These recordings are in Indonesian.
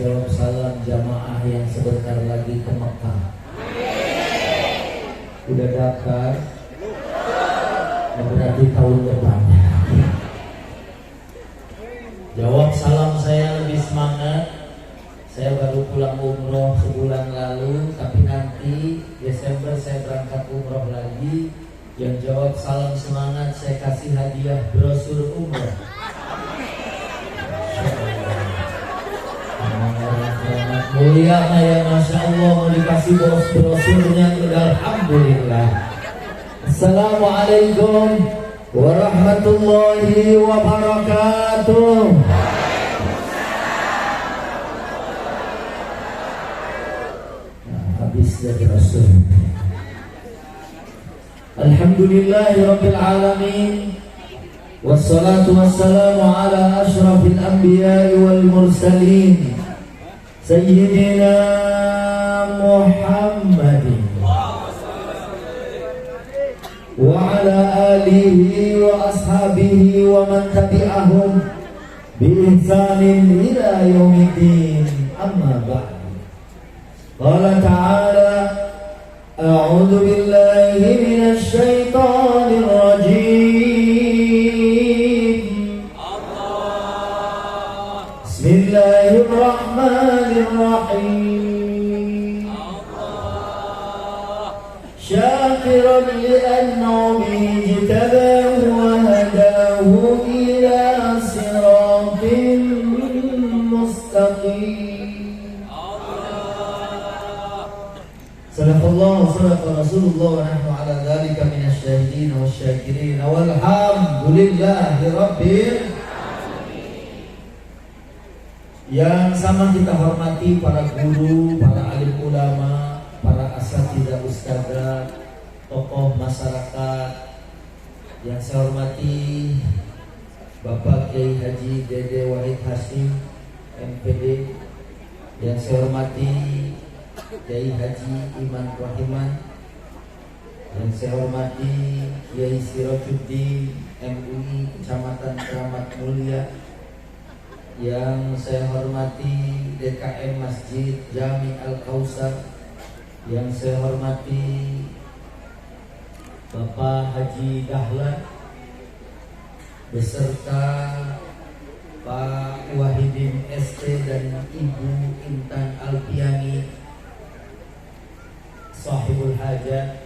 jawab salam jamaah yang sebentar lagi ke Mekah. Udah daftar? Berarti tahun depan. Jawab salam saya lebih semangat. Saya baru pulang umroh sebulan lalu, tapi nanti Desember saya berangkat umroh lagi. Yang jawab salam semangat saya kasih hadiah brosur umroh. Mulia ya, Masya Allah, mau dikasih brosurnya. Alhamdulillah. Assalamualaikum warahmatullahi wabarakatuh. Habis dari brosur. Alhamdulillahirabbil alamin. Wassalatu wassalamu ala asyrafil anbiya'i wal mursalin Sayyidina Muhammadin wa ala alihi wa ashabihi wa man tabi'ahum bi ihsanin ila yaumiddin. Amma ba'du. Qala ta'ala a'udzu billahi minasy syaithanir rajim. Bismillahirrahmanirrahim. Syakiran li'an'amihi ijtabahu wa hadahu ila siratin mustaqim. Sadaqallahu sadaqa Rasulullah wa nahnu ala dzalika minasy syahidin wasyakirin walhamdulillahi rabbil. Yang sama kita hormati para guru, para alim ulama, para asatidzah ustadzah, tokoh masyarakat. Yang saya hormati Bapak Kiai Haji Dede Wahid Hasyim MPD. Yang saya hormati Kiai Haji Iman Rahiman. Yang saya hormati Kiai Sirajuddin MUI Kecamatan Keramat Mulia. Yang saya hormati DKM Masjid Jami Al-Kausar. Yang saya hormati Bapak Haji Dahlan beserta Pak Wahidin ST dan Ibu Intan Alpiani Sahibul Hajat.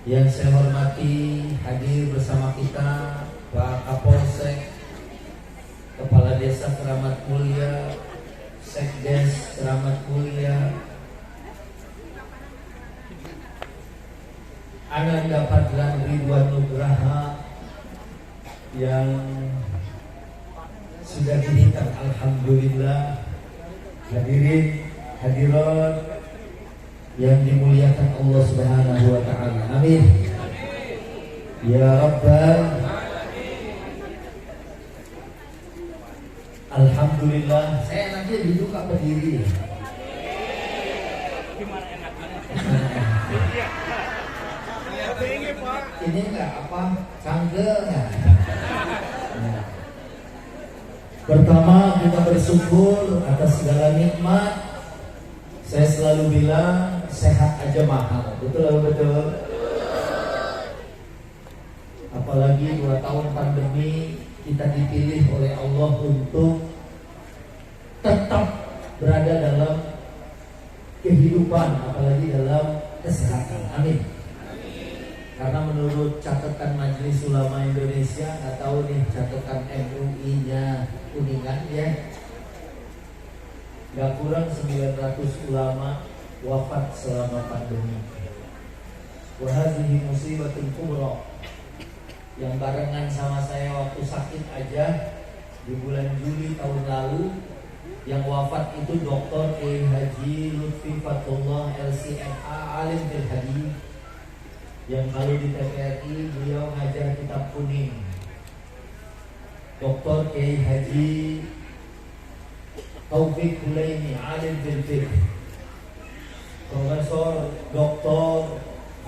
Yang saya hormati hadir bersama kita Pak Kapolsek, Kepala Desa Keramat Mulia, Sekdes Keramat Mulia, Ananda Fadlan Ridwan Nugraha yang sudah dihitam. Alhamdulillah. Hadirin hadirat yang dimuliakan Allah Subhanahu wa taala. Amin. Ya Rabbal. Alhamdulillah. Saya nanti duduk apa berdiri? Gimana enaknya? Ini enggak apa? Canggel enggak? Pertama kita bersyukur atas segala nikmat. Saya selalu bilang sehat aja mahal. Betul atau betul? Apalagi 2 tahun pandemi, kita dipilih oleh Allah untuk tetap berada dalam kehidupan, apalagi dalam kesehatan. Amin. Karena menurut catatan Majelis Ulama Indonesia, nggak tahu nih catatan MUI-nya Kuningan ya, nggak kurang 900 ulama wafat selama pandemi. Wa hadhihi musibatul kubra. Yang barengan sama saya waktu sakit aja di bulan Juli tahun lalu, yang wafat itu Dr. Haji Lutfi Fatullah LCMA Alim Fil Hadis, yang kalau di TPRI beliau ngajar kitab kuning. Dr. Haji Taufik Hulaimi Alim Fil Fiqh, Profesor Dr.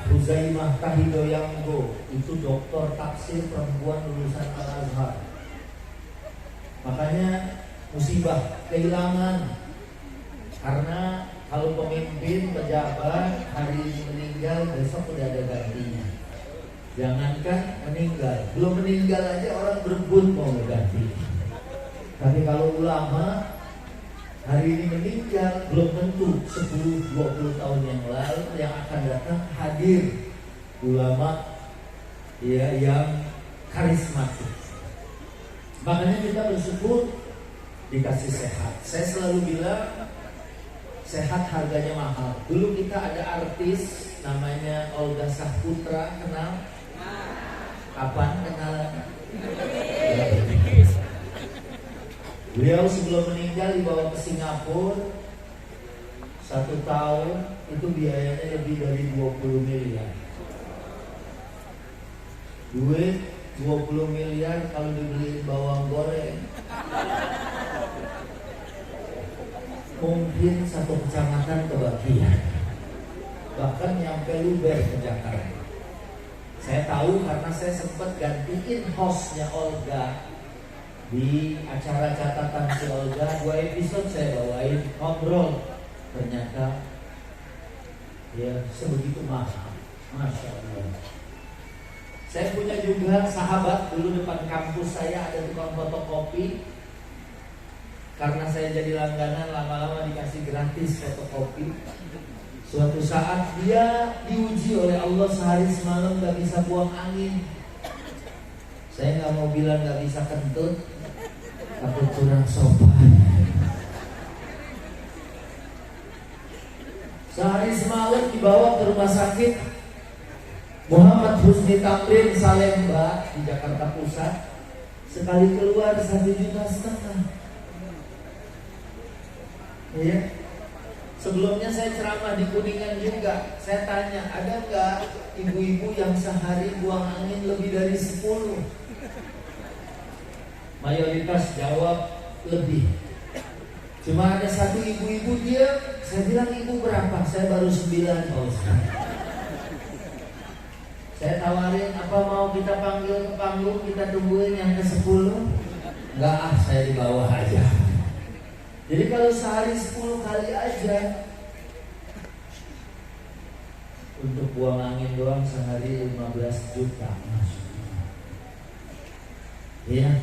Huzaimah Tahidoyanggo, itu doktor tafsir perempuan lulusan Al-Azhar. Makanya musibah kehilangan Karena kalau pemimpin, pejabat hari ini meninggal, besok udah ada gantinya. Jangankan meninggal, belum meninggal aja orang berebut mau ganti. Tapi kalau ulama hari ini meninggal, belum tentu 10-20 tahun yang lalu yang akan datang hadir ulama ya yang karismatik. Makanya kita bersyukur dikasih sehat. Saya selalu bilang sehat harganya mahal. Dulu kita ada artis namanya Olga Saputra, kenal? Kapan kenalan? Beliau sebelum meninggal dibawa ke Singapura 1 tahun, itu biayanya lebih dari 20 miliar. Duit 20 miliar kalau dibeliin bawang goreng mungkin 1 kecamatan kebagian, bahkan nyampe Luber ke Jakarta. Saya tahu karena saya sempat gantiin hostnya Olga di acara catatan si Olga. 2 episode saya bawain ngobrol, ternyata ya sebegitu mahal. Masya Allah. Saya punya juga sahabat dulu depan kampus saya ada tukang fotokopi. Karena saya jadi langganan, lama-lama dikasih gratis fotokopi. Suatu saat dia diuji oleh Allah sehari semalam gak bisa buang angin. Saya gak mau bilang gak bisa kentut, takut kurang sopan. Sehari semalam dibawa ke rumah sakit Muhammad Husni Tamrin Salemba di Jakarta Pusat. Sekali keluar 1,5 juta. Ya. Sebelumnya saya ceramah di Kuningan juga. Saya tanya, ada nggak ibu-ibu yang sehari buang angin lebih dari 10? Mayoritas jawab lebih. Cuma ada 1 ibu-ibu dia, saya bilang ibu berapa? Saya baru 9 Pak Ustaz. Saya tawarin, apa mau kita panggil ke panggung, kita tungguin yang ke-10? Enggak saya di bawah aja. Jadi kalau sehari 10 kali aja, untuk buang angin doang sehari 15 juta. Iya.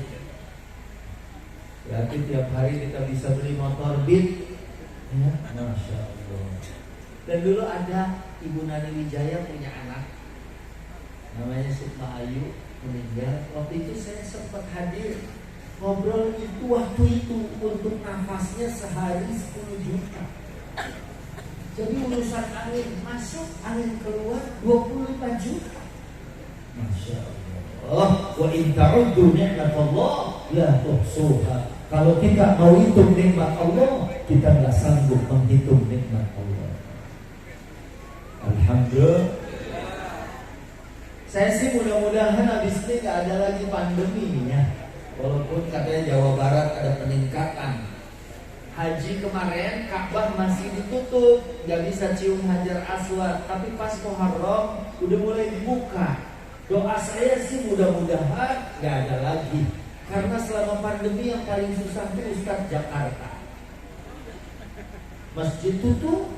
Berarti tiap hari kita bisa beli motor Beat. Ya, Masya Allah. Dan dulu ada Ibu Nani Wijaya punya anak namanya Sukma Ayu, meninggal. Waktu itu saya sempat hadir ngobrol itu waktu itu untuk nafasnya sehari 10 juta. Jadi urusan angin masuk, angin keluar 25 juta. Masya Allah. Wa in ta'uddu ni'matallah la tuhsuha. Kalau kita mau hitung nikmat Allah, kita nggak sanggup menghitung nikmat Allah. Alhamdulillah. Saya sih mudah-mudahan habis ini gak ada lagi pandemi ya. Walaupun katanya Jawa Barat ada peningkatan. Haji kemarin Ka'bah masih ditutup, gak bisa cium Hajar Aswad. Tapi pas Muharram udah mulai dibuka. Doa saya sih mudah-mudahan gak ada lagi. Karena selama pandemi yang paling susah itu Ustadz Jakarta. Masjid tutup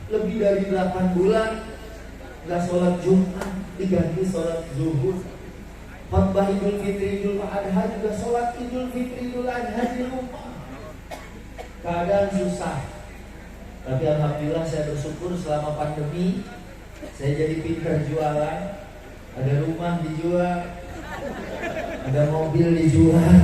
lebih dari 8 bulan. Gak sholat Jumat, diganti sholat zuhur. Khotbah Idul Fitri Idul Adha juga sholat Idul Fitri Idul Adha di rumah. Keadaan susah. Tapi alhamdulillah saya bersyukur selama pandemi saya jadi pintar jualan. Ada rumah dijual, ada mobil dijual.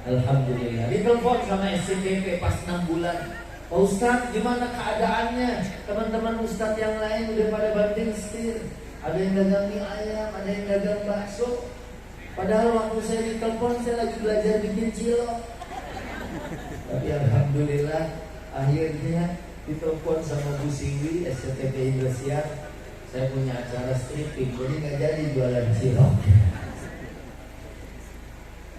Alhamdulillah. Ditelepon sama SCTP pas 6 bulan. Pak Ustadz, gimana keadaannya? Teman-teman Ustadz yang lain udah pada banting setir. Ada yang dagang mie ayam, ada yang dagang bakso. Padahal waktu saya ditelepon, saya lagi belajar bikin cilok. Tapi alhamdulillah, akhirnya ditelepon sama Bu Siwi, SCTP Indosiar. Saya punya acara stripping, jadi gak jadi jualan cilok.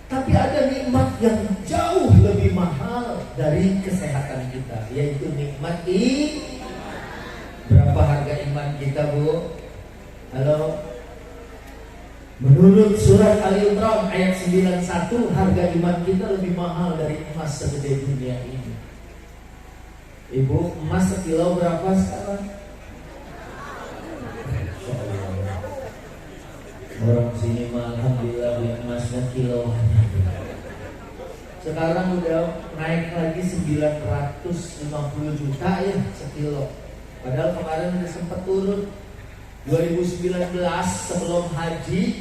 Tapi ada nikmat yang jauh lebih mahal dari kesehatan kita, yaitu nikmat iman. Berapa harga iman kita, Bu? Halo? Menurut surat Ali Imran ayat 91, harga iman kita lebih mahal dari emas segede dunia ini. Ibu, emas sekilo berapa sekarang? Orang sini mah alhamdulillah beli emasnya kiloan. Sekarang udah naik lagi 950 juta ya sekilo. Padahal kemarin udah sempat turun. 2019 sebelum haji,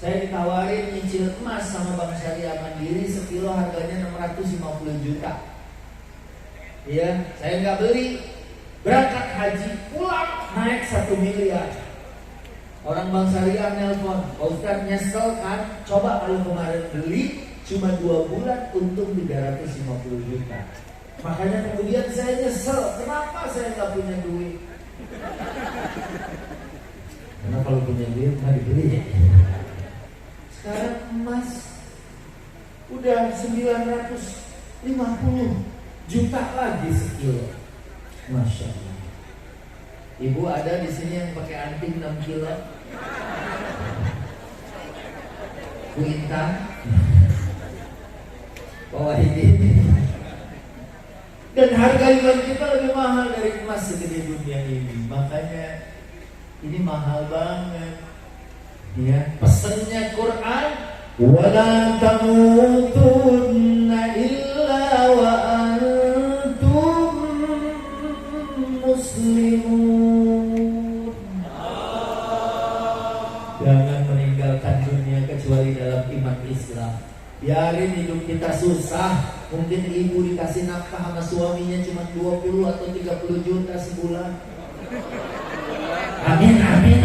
saya ditawarin nyicil emas sama Bank Syariah Mandiri sekilo harganya 650 juta. Iya, saya nggak beli. Berangkat haji pulang naik 1 miliar. Orang Bank Syariah nelpon, Pak Ustadz nyesel kan? Coba kalau kemarin beli cuma 2 bulan untung 350 juta. Makanya kemudian saya nyesel, kenapa saya nggak punya duit? Karena kalau punya duit mah dibeli. Sekarang emas udah 950 juta lagi sekilo. Masya Allah. Ibu ada di sini yang pakai anting 6 kilo? Bu Intan, Pak Wahidin. Dan harga iman kita lebih mahal dari emas segede dunia ini. Makanya ini mahal banget. Ya, pesannya Quran, wala tamutunna illa wa antum muslimun. Jangan meninggalkan dunia kecuali dalam iman Islam. Biarin hidup kita susah. Mungkin ibu dikasih nafkah sama suaminya cuma 20 atau 30 juta sebulan. Amin, amin.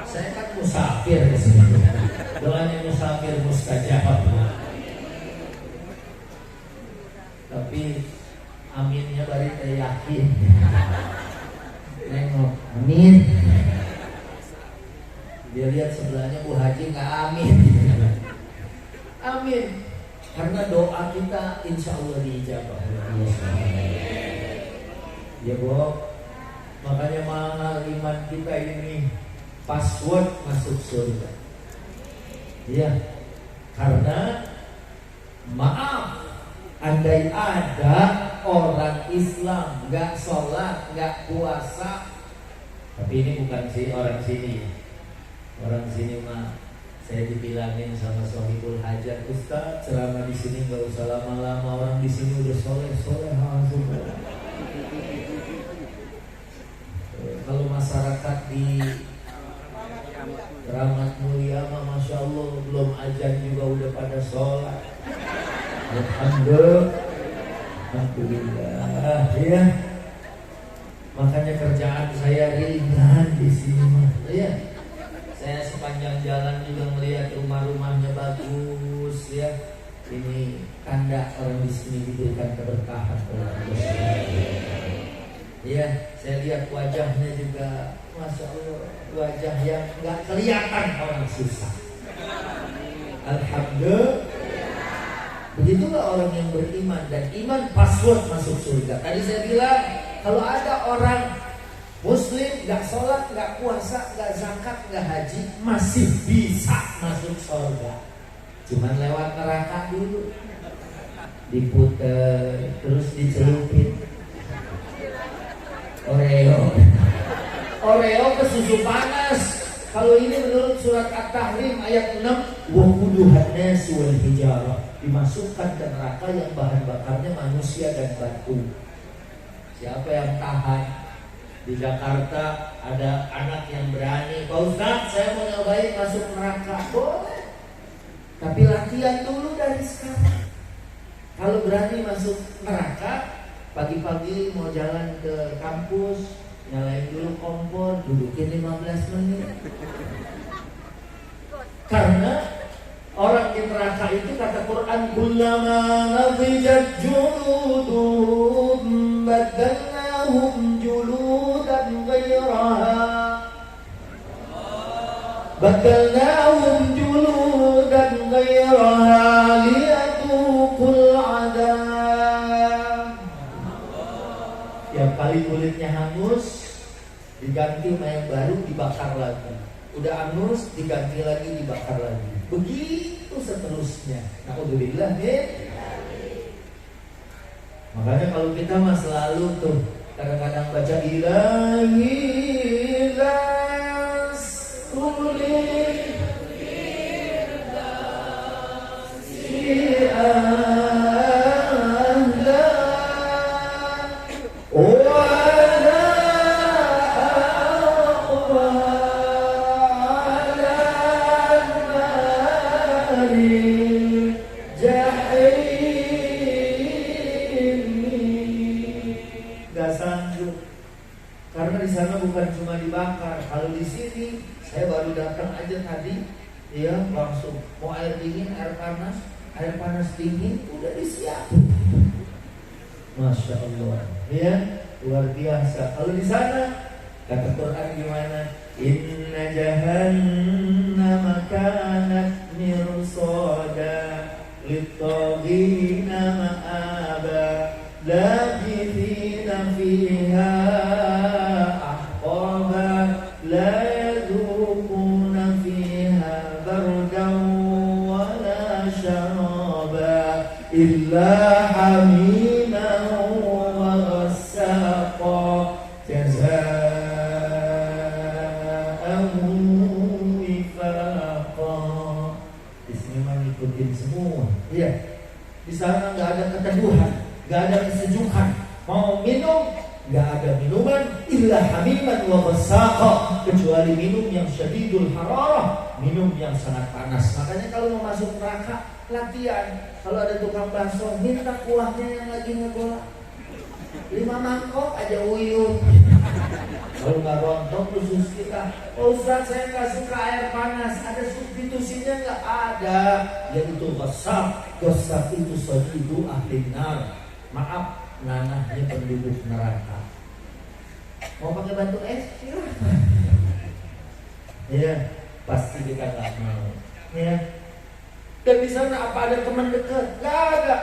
Saya kan musafir di sini. Doanya musafir mustajab. Tapi aminnya bari teh yakin. Nengok, amin. Dia lihat sebelahnya Bu Haji nggak amin. Amin. Karena doa kita insya Allah diijabah. Ya Bu, makanya mahal iman kita ini password masuk surga. Iya. Karena maaf, andai ada orang Islam nggak sholat, nggak puasa, tapi ini bukan sih orang sini. Orang sini mah saya dibilangin sama Sohibul Hajat, Ustaz ceramah di sini nggak usah lama-lama, orang di sini udah soleh langsung. Kalau masyarakat di Keramat Mulia mah masya Allah belum azan juga udah pada sholat. Alhamdulillah ya. Makanya kerjaan saya ringan di sini mah ya. Saya sepanjang jalan juga melihat rumah-rumahnya bagus ya. Ini tanda orang di sini diberikan keberkahan oleh Allah. Ya, saya lihat wajahnya juga, masya Allah, wajah yang nggak kelihatan orang susah. Alhamdulillah. Begitulah orang yang beriman, dan iman password masuk surga. Tadi saya bilang kalau ada orang Muslim, gak sholat, gak puasa, gak zakat, gak haji, masih bisa masuk surga. Cuman lewat neraka dulu, diputer, terus dicelupin Oreo ke susu panas. Kalau ini menurut surat At-Tahrim ayat 6, wa quduhan nas wal hijarah, dimasukkan ke neraka yang bahan bakarnya manusia dan batu. Siapa yang tahan? Di Jakarta ada anak yang berani, Pak Ustadz saya mau nyobain masuk neraka. Boleh, tapi latihan dulu dari sekarang. Kalau berani masuk neraka, pagi-pagi mau jalan ke kampus, nyalain dulu kompor, dudukin 15 menit. Karena orang di neraka itu kata Quran, kullama nadijat juludum badalnahum juludan ghairaha liyatuqul adab. Tiap kali kulitnya hangus, diganti sama yang baru, dibakar lagi. Udah angus, diganti lagi, dibakar lagi. Begitu seterusnya. Alhamdulillah ya. Makanya kalau kita mah selalu tuh kadang-kadang baca ilahi lasuli bukan cuma dibakar. Kalau di sini saya baru datang aja tadi, ya langsung mau air dingin, air panas dingin udah disiapin. Masya Allah, ya luar biasa. Kalau di sana kata Quran gimana? Inna jahannama kanat mirsada lit-taghina ma'aba labithina fiha لا يذوقون فيها بردا ولا شرابا إلا حميما وغساقا جزاء وفاقا. Di sini mah ngikutin semua. Iya. Di sana nggak ada keteduhan, nggak ada kesejukan. Mau minum nggak ada minuman illa hamiman wa ghasaqa, kecuali minum yang syadidul hararah, minum yang sangat panas. Makanya kalau mau masuk neraka latihan, kalau ada tukang bakso minta kuahnya yang lagi ngegolak 5 mangkok aja uyuh. Kalau nggak rontok khusus kita, oh Ustaz saya nggak suka air panas, ada substitusinya nggak? Ada, yaitu ghasaq. Ghasaq itu syadidu ahli nar, maaf nanahnya penduduk neraka. Mau pakai batu es? Silahkan. Ya, pasti kita nggak mau. Ya. Dan di sana apa ada teman dekat? Nggak ada.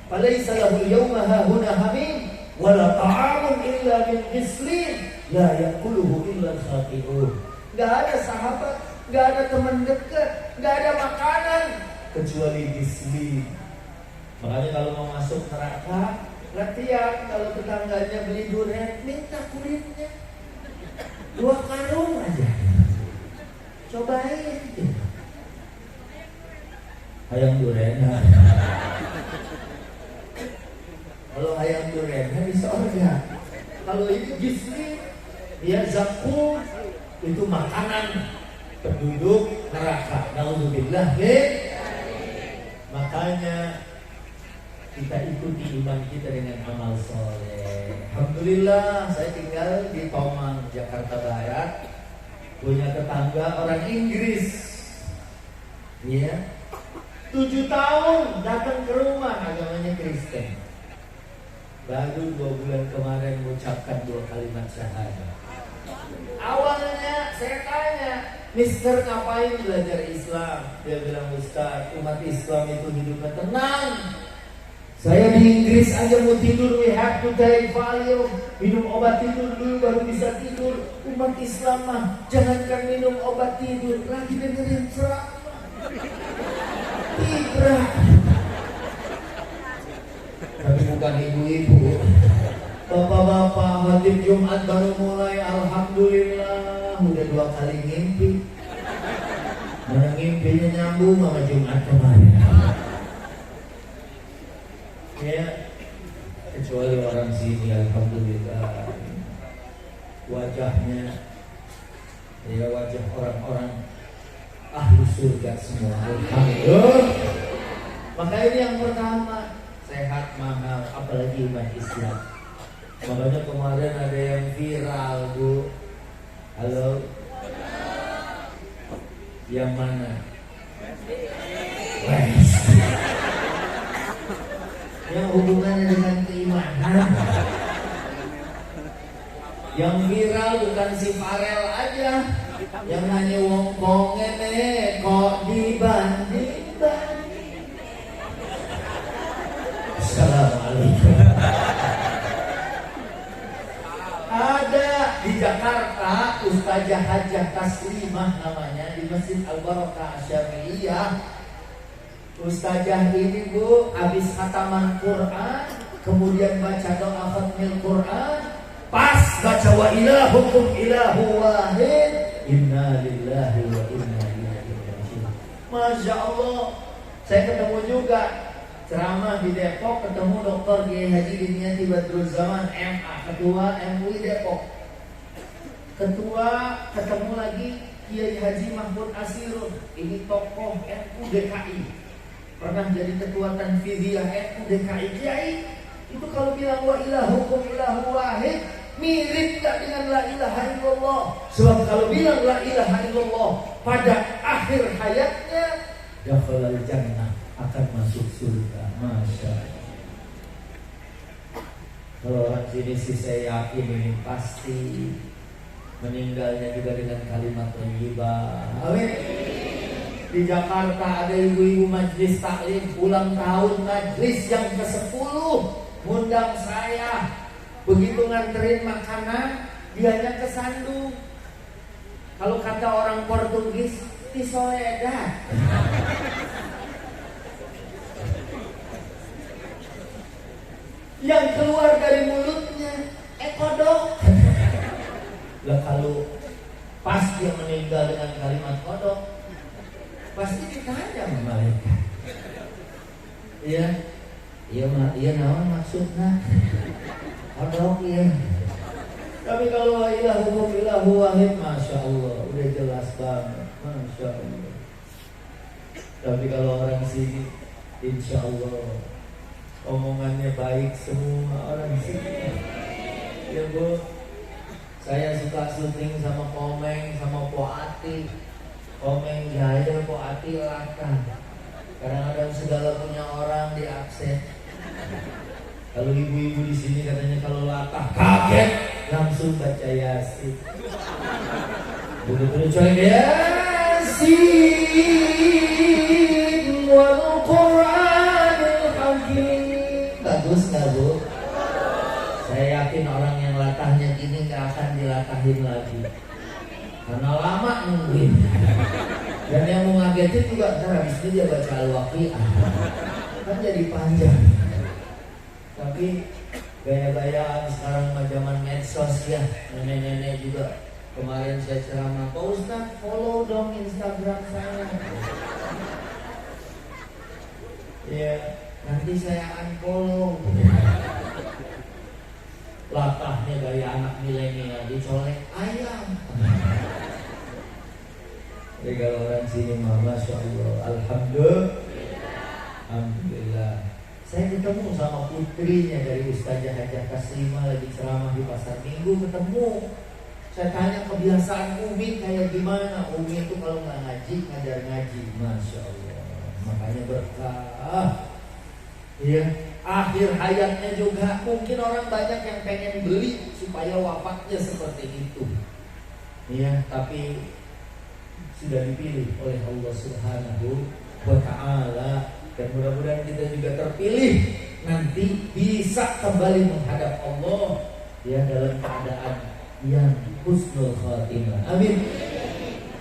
Falaisa lahu yawma hahuna hamim wala ta'amun illa min ghislin la ya'kuluhu illa al-khati'un. Nggak ada sahabat, nggak ada teman dekat, nggak ada makanan kecuali ghislin. Makanya kalau mau masuk neraka latihan, kalau tetangganya beli durian, minta kulitnya 2 karung aja, cobain. Hayang durian. Kalau hayang durian di sorga. Kalau itu gisli, ya zakum, itu makanan penduduk neraka. Naudzubillah. Makanya kita ikuti iman kita dengan amal soleh. Alhamdulillah, saya tinggal di Tomang, Jakarta Barat. Punya tetangga orang Inggris. Iya. 7 tahun datang ke rumah, agamanya Kristen. Baru 2 bulan kemarin mengucapkan 2 kalimat syahadat. Awalnya saya tanya, Mister ngapain belajar Islam? Dia bilang, Ustaz, umat Islam itu hidupnya tenang. Saya di Inggris aja mau tidur, we have to take Valium, minum obat tidur dulu baru bisa tidur. Umat Islam mah jangankan minum obat tidur, lagi dengerin ceramah tibrah. Tapi bukan ibu-ibu, bapak-bapak. Khatib Jumat baru mulai, alhamdulillah udah 2 kali ngimpi. Mana ngimpinya nyambung sama Jumat kemarin. Ya, kecuali orang sini alhamdulillah wajahnya ya wajah orang-orang ahli surga semua. Alhamdulillah. Maka ini yang pertama, sehat mahal, apalagi iman Islam. Makanya kemarin ada yang viral, Bu. Halo. Yang mana? Yang hubungannya dengan keimanan. Yang viral bukan si Farel aja, yang nanya wong kongene kok dibanding. Assalamualaikum. Ada di Jakarta Ustazah Hajah Taslimah namanya, di Masjid Al-Barakah Asyamiyah. Ustazah ini Bu, habis khataman Quran, kemudian baca doa khatmil Quran, pas baca wa ilahukum ilahu wahid, inna lillahi wa inna ilaihi raji'un. Masya Allah. Saya ketemu juga ceramah di Depok, ketemu Dr. Kiai Haji Dimyati Badrul Zaman MA, Ketua MUI Depok. Ketemu lagi Kiai Haji Mahmud Asirun, ini tokoh NU DKI, pernah jadi ketua Tanfidiyah NU DKI. Kiai itu kalau bilang wa ilahukum ilahu wahid, mirip gak dengan la ilaha illallah? Sebab kalau bilang la ilaha illallah pada akhir hayatnya, dakhalal jannah, akan masuk surga. Masya Allah. Kalau orang sini sih saya yakin ini pasti meninggalnya juga dengan kalimat thayyibah. Amin. Di Jakarta ada ibu-ibu majlis taklim ulang tahun majlis yang ke-10, ngundang saya. Begitu nganterin makanan, dianya kesandung. Kalau kata orang Portugis, tisoledad. Yang keluar dari mulutnya kodok. Lah kalau pas dia meninggal dengan kalimat kodok, pasti ditanya sama malaikat. Iya naon maksudnya? Kodok ya. Tapi kalau wa ilahukum ilahu wahid, masya Allah, udah jelas banget, masya Allah. Tapi kalau orang sini, insya Allah omongannya baik semua orang sini. Ya Bu, saya suka syuting sama Komeng, sama Po Ati. Komeng jaya, Po Ati laka. Kadang-kadang segala punya orang di absen. Kalau ibu-ibu di sini katanya kalau latah kaget langsung baca Yasin. Betul-betul coy Yasin wal Qur'anil Hakim. Bagus nggak Bu? Saya yakin orang yang latahnya gini nggak akan dilatahin lagi, karena lama nungguin. Dan yang mau ngagetin juga ntar habis ini dia baca Al-Waqi'ah, kan jadi panjang. Tapi gaya-gayaan sekarang zaman medsos ya, nenek-nenek juga. Kemarin saya ceramah, Pak Ustadz follow dong Instagram saya. Ya, nanti saya unfollow. Latahnya gaya anak milenial, dicolek ayam. Jadi kalau orang sini mah, masya Allah, alhamdulillah. Saya ketemu sama putrinya dari Ustazah Hajah Taslimah lagi ceramah di pasar Minggu, ketemu. Saya tanya kebiasaan Umi kayak gimana. Umi itu kalau nggak ngaji, ngajar ngaji. Masya Allah, makanya berkah. Ya, akhir hayatnya juga mungkin orang banyak yang pengen beli supaya wafatnya seperti itu. Ya, tapi sudah dipilih oleh Allah Subhanahu wa Ta'ala. Dan mudah-mudahan kita juga terpilih nanti bisa kembali menghadap Allah ya dalam keadaan yang husnul khatimah. Amin.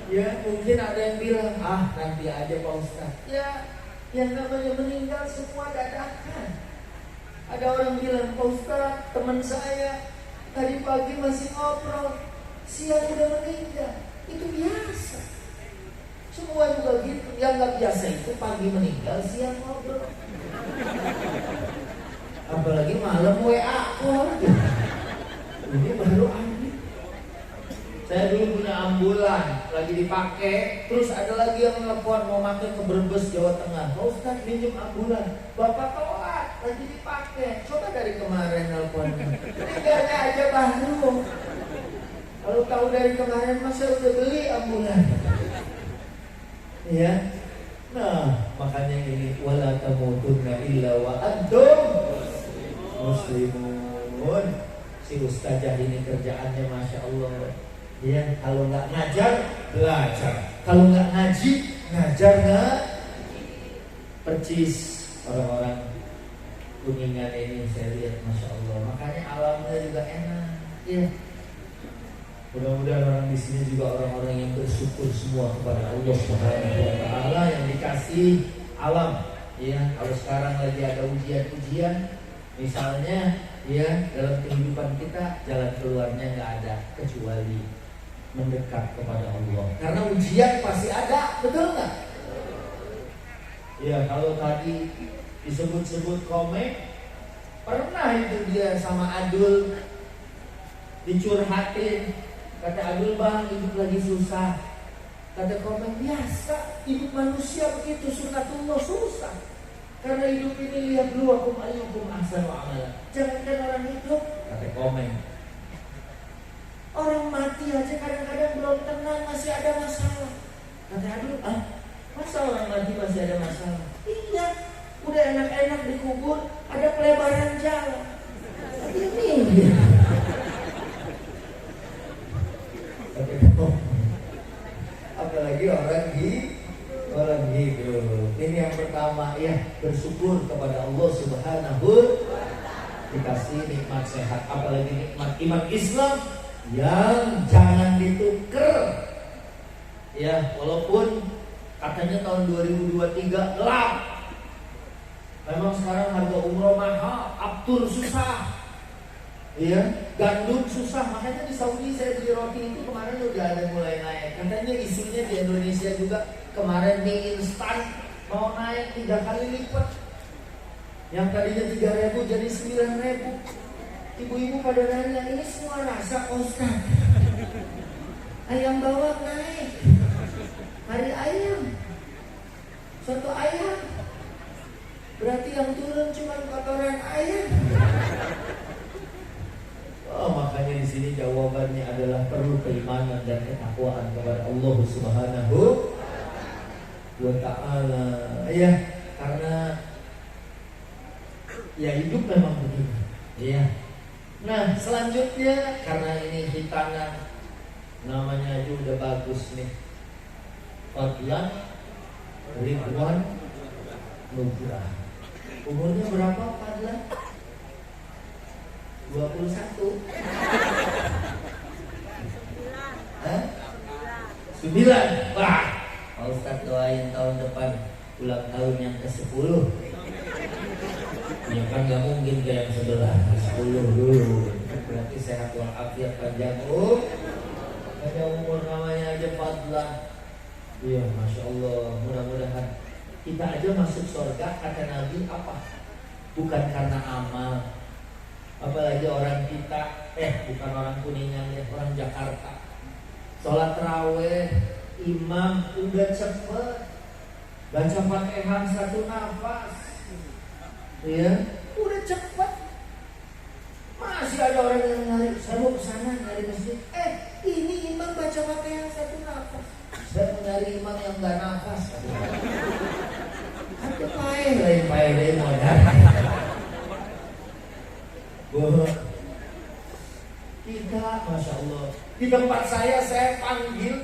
Ya, mungkin ada yang bilang, nanti aja Pak Ustaz. Ya, yang namanya meninggal semua dadakan. Ada orang bilang, Pak Ustaz, teman saya tadi pagi masih ngobrol, siang udah meninggal. Itu biasa. Semua juga gitu. Yang gak biasa itu pagi meninggal, siang ngobrol. Apalagi malam WA call. Ini baru aneh. Saya dulu punya ambulan, lagi dipakai. Terus ada lagi yang telepon mau makin ke Brebes, Jawa Tengah. Pak Ustaz minjem ambulan. Bapak telat, lagi dipakai. Coba dari kemarin teleponnya. Tinggalnya aja baru. Kalau tahu dari kemarin masa udah beli ambulan. Ya, nah makanya ini wala tamutunna illa wa antum muslimun. Si ustazah ini kerjaannya masya Allah. Ya, kalau nggak ngajar belajar, kalau nggak ngaji ngajar nggak. Percis orang-orang Kuningan ini saya lihat masya Allah. Makanya alamnya juga enak. Ya, Mudah-mudahan orang di sini juga orang-orang yang bersyukur semua kepada Allah Subhanahu wa taala yang dikasih alam. Ya, kalau sekarang lagi ada ujian-ujian, misalnya ya dalam kehidupan kita jalan keluarnya nggak ada kecuali mendekat kepada Allah. Karena ujian pasti ada, betul nggak? Ya, kalau tadi disebut-sebut komik, pernah itu dia sama Adul dicurhatin. Kata Adul, bang, hidup lagi susah. Kata komik, biasa, hidup manusia begitu, sunnatullah, susah. Karena hidup ini lihat dulu akum ayyukum ahsanu amala. Jangankan orang hidup, kata komik, orang mati aja kadang-kadang belum tenang, masih ada masalah. Kata Adul, masa orang mati masih ada masalah? Iya, udah enak-enak dikubur, ada pelebaran jalan. Ini apalagi orang hidup. Ini yang pertama ya, bersyukur kepada Allah Subhanahu, dikasih nikmat sehat, apalagi nikmat iman Islam yang jangan ditukar. Ya, walaupun katanya tahun 2023 gelap. Memang sekarang harga umroh mahal, aftur susah. Iya, gandum susah. Makanya di Saudi saya beli roti itu kemarin udah ada mulai naik. Katanya isunya di Indonesia juga kemarin mie instan mau naik 3 kali lipat. Yang tadinya 3.000 jadi 9.000. Ibu-ibu pada nanya, ini semua rasa Ustaz. Ayam bawang naik, hari ayam, soto ayam. Berarti yang turun cuma kotoran ayam. Makanya di sini jawabannya adalah perlu keimanan dan ketakwaan kepada Allah Subhanahu wa taala. Ya, karena ya hidup memang begitu. Ya. Nah, selanjutnya karena ini hitanan, namanya aja udah bagus nih. Fadlan Ridwan Nugrah. Umurnya berapa Fadlan? 21. Hah? 9. Wah, Pak Ustadz doain tahun depan ulang tahun yang ke-10. Ya kan gak mungkin ke yang sebelah, 10 dulu. Berarti sehat walafiat panjang. Ada umur namanya aja Fadlan. Iya, Masya Allah. Mudah-mudahan kita aja masuk surga kata Nabi apa? Bukan karena amal. Apalagi orang kita, bukan orang Kuningan ya, orang Jakarta. Sholat tarawih, imam udah cepet, baca Fatihah 1 nafas, ya, udah cepet. Masih ada orang yang nyari, saya mau kesana nyari masjid. Ini imam baca Fatihah 1 nafas. Saya mau nyari imam yang gak nafas. Ada pae modal. Kita, Masya Allah, di tempat saya panggil.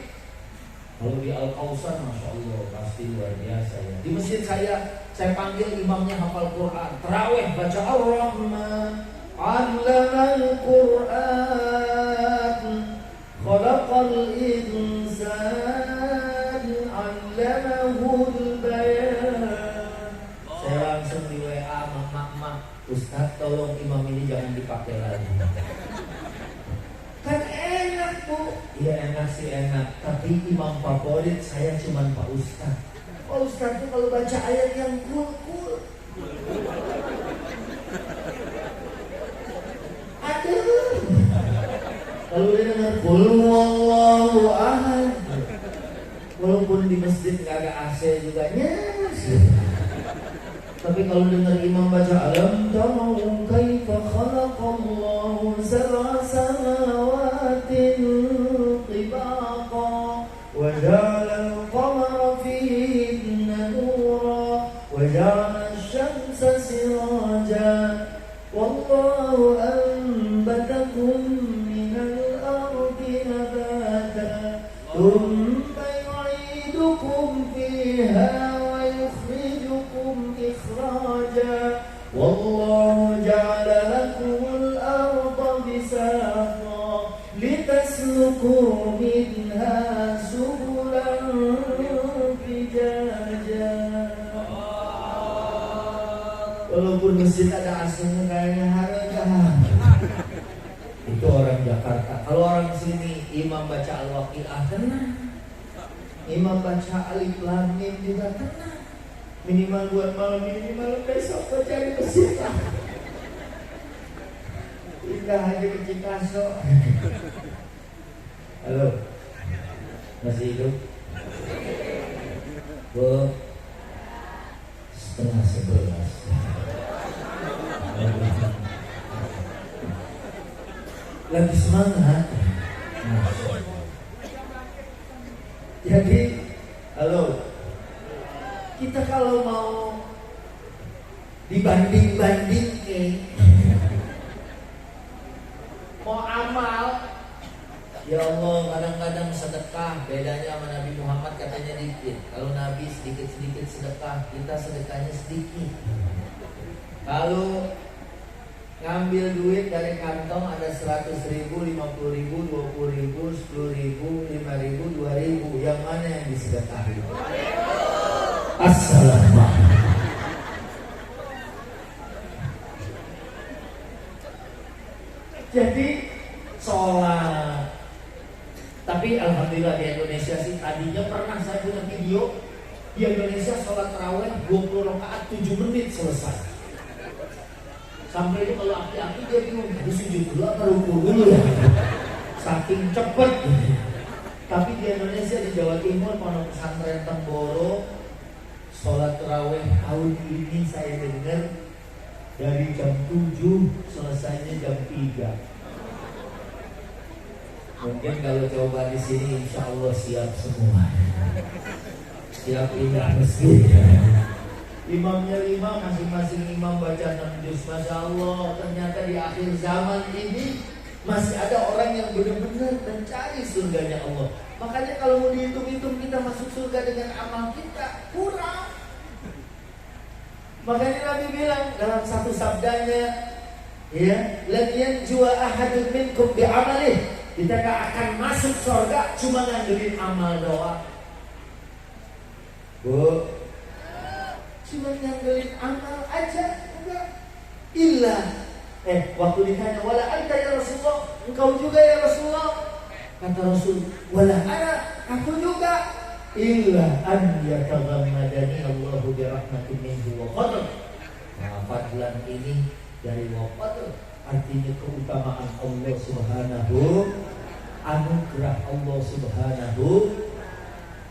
Kalau di Al-Kausar, Masya Allah, pasti luar biasa ya. Di masjid saya panggil imamnya hafal Quran. Tarawih baca Ar-Rahman, 'allamal Quran, khalaqal insan, 'allamahul bayan. Saya langsung di WA, mak, Ustaz tolong imam ini jangan dipakai lagi. Kan enak Bu. Ya enak sih enak, tapi imam favorit saya cuma Pak Ustaz. Pak Ustaz tuh kalau baca ayat yang cool. Aduh. Kalau dia dengar qul huwallahu ahad, walaupun di masjid nggak ada AC juga nyes. Tapi kalau dengar imam baca alam tara kaifa khalaqallahu sab'a samawatin tibaqa wa ja'ala al-qamara fihinna nura wa ja'ala asy-syamsa siraja wallahu anbatakum minal ardi nabata thumma yu'idukum fiha إخراجا والله جعل لكم الأرض بساطا لتسلكوا Walaupun masjid ada AC-nya kayaknya harga. Itu orang Jakarta. Kalau orang sini imam baca Al-Waqiah tenang. Imam baca Alif Lam Mim juga tenang. Minimal buat malam ini, malam besok baca di masjid lah. Pindah aja ke Cikaso. Halo, masih hidup? Bu, 10:30. Lagi semangat. Jadi, halo, kita kalau mau dibanding-bandingin, mau amal, ya Allah, kadang-kadang sedekah bedanya sama Nabi Muhammad katanya dikit. Kalau Nabi sedikit-sedikit sedekah, kita sedekahnya sedikit. Kalau ngambil duit dari kantong ada 100.000, 50.000, 20.000, 10.000, 5.000, 2.000, yang mana yang disedekahi? Assalamualaikum. Jadi sholat. Tapi alhamdulillah di Indonesia sih, tadinya pernah saya punya video di Indonesia sholat tarawih 20 rakaat 7 menit selesai. Sampai itu kalau aki-aki dia bingung, tadi sujud dulu apa rukuk dulu ya, saking cepet. Tapi di Indonesia, di Jawa Timur, Pondok Pesantren Temboro, sholat tarawih tahun ini saya dengar dari jam 7 selesainya jam 3. Mungkin kalau coba di sini insya Allah siap semua. Siap pindah masjid. Imamnya 5, masing-masing imam baca 6 juz. Masya Allah, ternyata di akhir zaman ini masih ada orang yang benar-benar mencari surganya Allah. Makanya kalau mau dihitung-hitung kita masuk surga dengan amal kita kurang. Makanya Nabi bilang dalam satu sabdanya, ya, lan yanjua ahadun minkum bi'amalih. Kita gak akan masuk surga cuma ngandelin amal doang. Bu, cuma ngandelin amal aja enggak. Illa waktu ditanya, wala anta ya Rasulullah, engkau juga ya Rasulullah. Kata Rasul, wala ana, aku juga. Illa an yataghammadani Allahu bi rahmatin minhu wa fadl. Nah, fadlan ini dari wa fadl, artinya keutamaan Allah Subhanahu, anugerah Allah Subhanahu.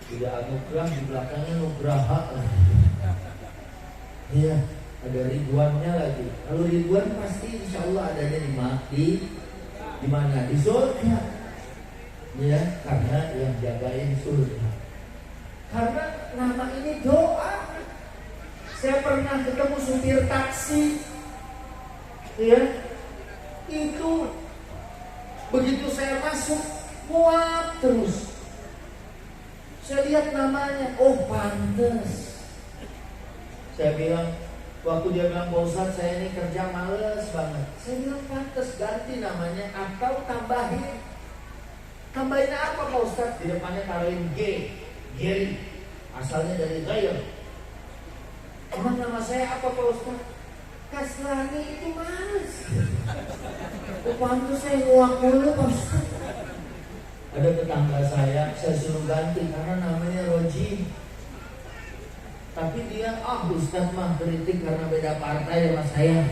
Tidak anugerah di belakangnya nugraha lagi. Iya, ada ridwannya lagi. Kalau ridwan pasti insya Allah adanya di mana? Di surga. Ya, karena yang jagain surga. Karena nama ini doa. Saya pernah ketemu supir taksi, ya, itu begitu saya masuk muat terus. Saya lihat namanya, oh pantes. Saya bilang, waktu dia bilang, Pak Ustadz saya ini kerja males banget. Saya bilang pantes, ganti namanya atau tambahin. Tambahin apa Pak Ustadz? Di depannya taruhin G, Geri, asalnya dari Gair. Emang nama saya apa Pak Ustadz? Kasrani, itu males. Oh pantes saya nguak mulu Pak Ustadz. Ada tetangga saya suruh ganti karena namanya Roji. Tapi dia, Ustadz mah kritik karena beda partai sama saya.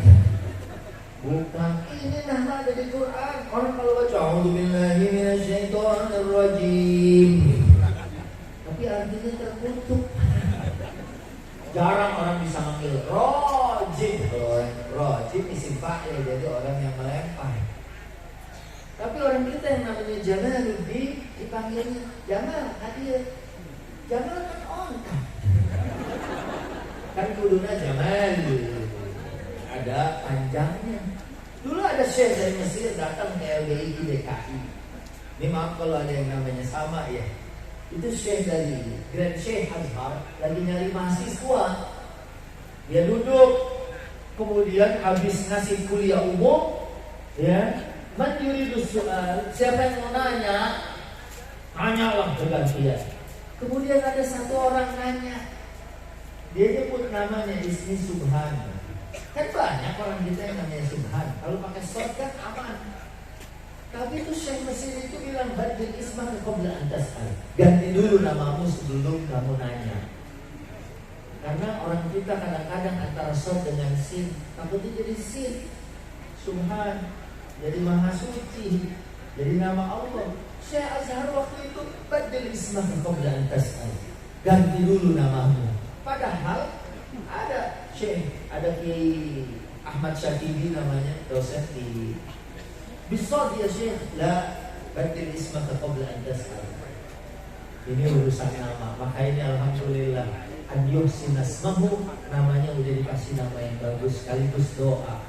Bukan, ini nama ada di Quran. Orang kalau baca A'udzubillahi minasyaitonirrajim, tapi artinya terkutuk. Jarang orang bisa manggil Rojim. Rojim isim fa'il, jadi orang yang melempar. Tapi orang kita yang namanya Jamaluddin dipanggilnya Jamal, hadir. Jamal kan onta. Kan kuduna Jamal, ada panjangnya. Dulu ada syekh dari Mesir datang ke LBI DKI. Ini maaf kalau ada yang namanya sama ya. Itu syekh dari Grand Syekh Azhar lagi nyari mahasiswa. Dia duduk, kemudian habis ngasih kuliah umum, ya, man yuridus soal, siapa yang mau nanya, tanyalah bergantian. Kemudian ada satu orang nanya, dia nyebut namanya Ismi Subhan. Kan banyak orang kita yang namanya subhan. Kalau pakai short kan aman. Tapi itu Syekh Mesir itu bilang badil ismah qabla an tas'al. Ganti dulu namamu sebelum kamu nanya. Karena orang kita kadang-kadang antara short dengan sin, takutnya jadi sin. Subhan, jadi maha suci, jadi nama Allah. Syekh Azhar waktu itu badil ismah qabla an tas'al. Ganti dulu namamu. Padahal ada Syekh, ada Kiai Ahmad Syatibi namanya, dosen di Bisod ya Syekh, la badil ismaka qabla an tas'al. Ini urusan nama. Maka ini alhamdulillah an yuhsin asmahu, namanya udah dikasih nama yang bagus, sekaligus doa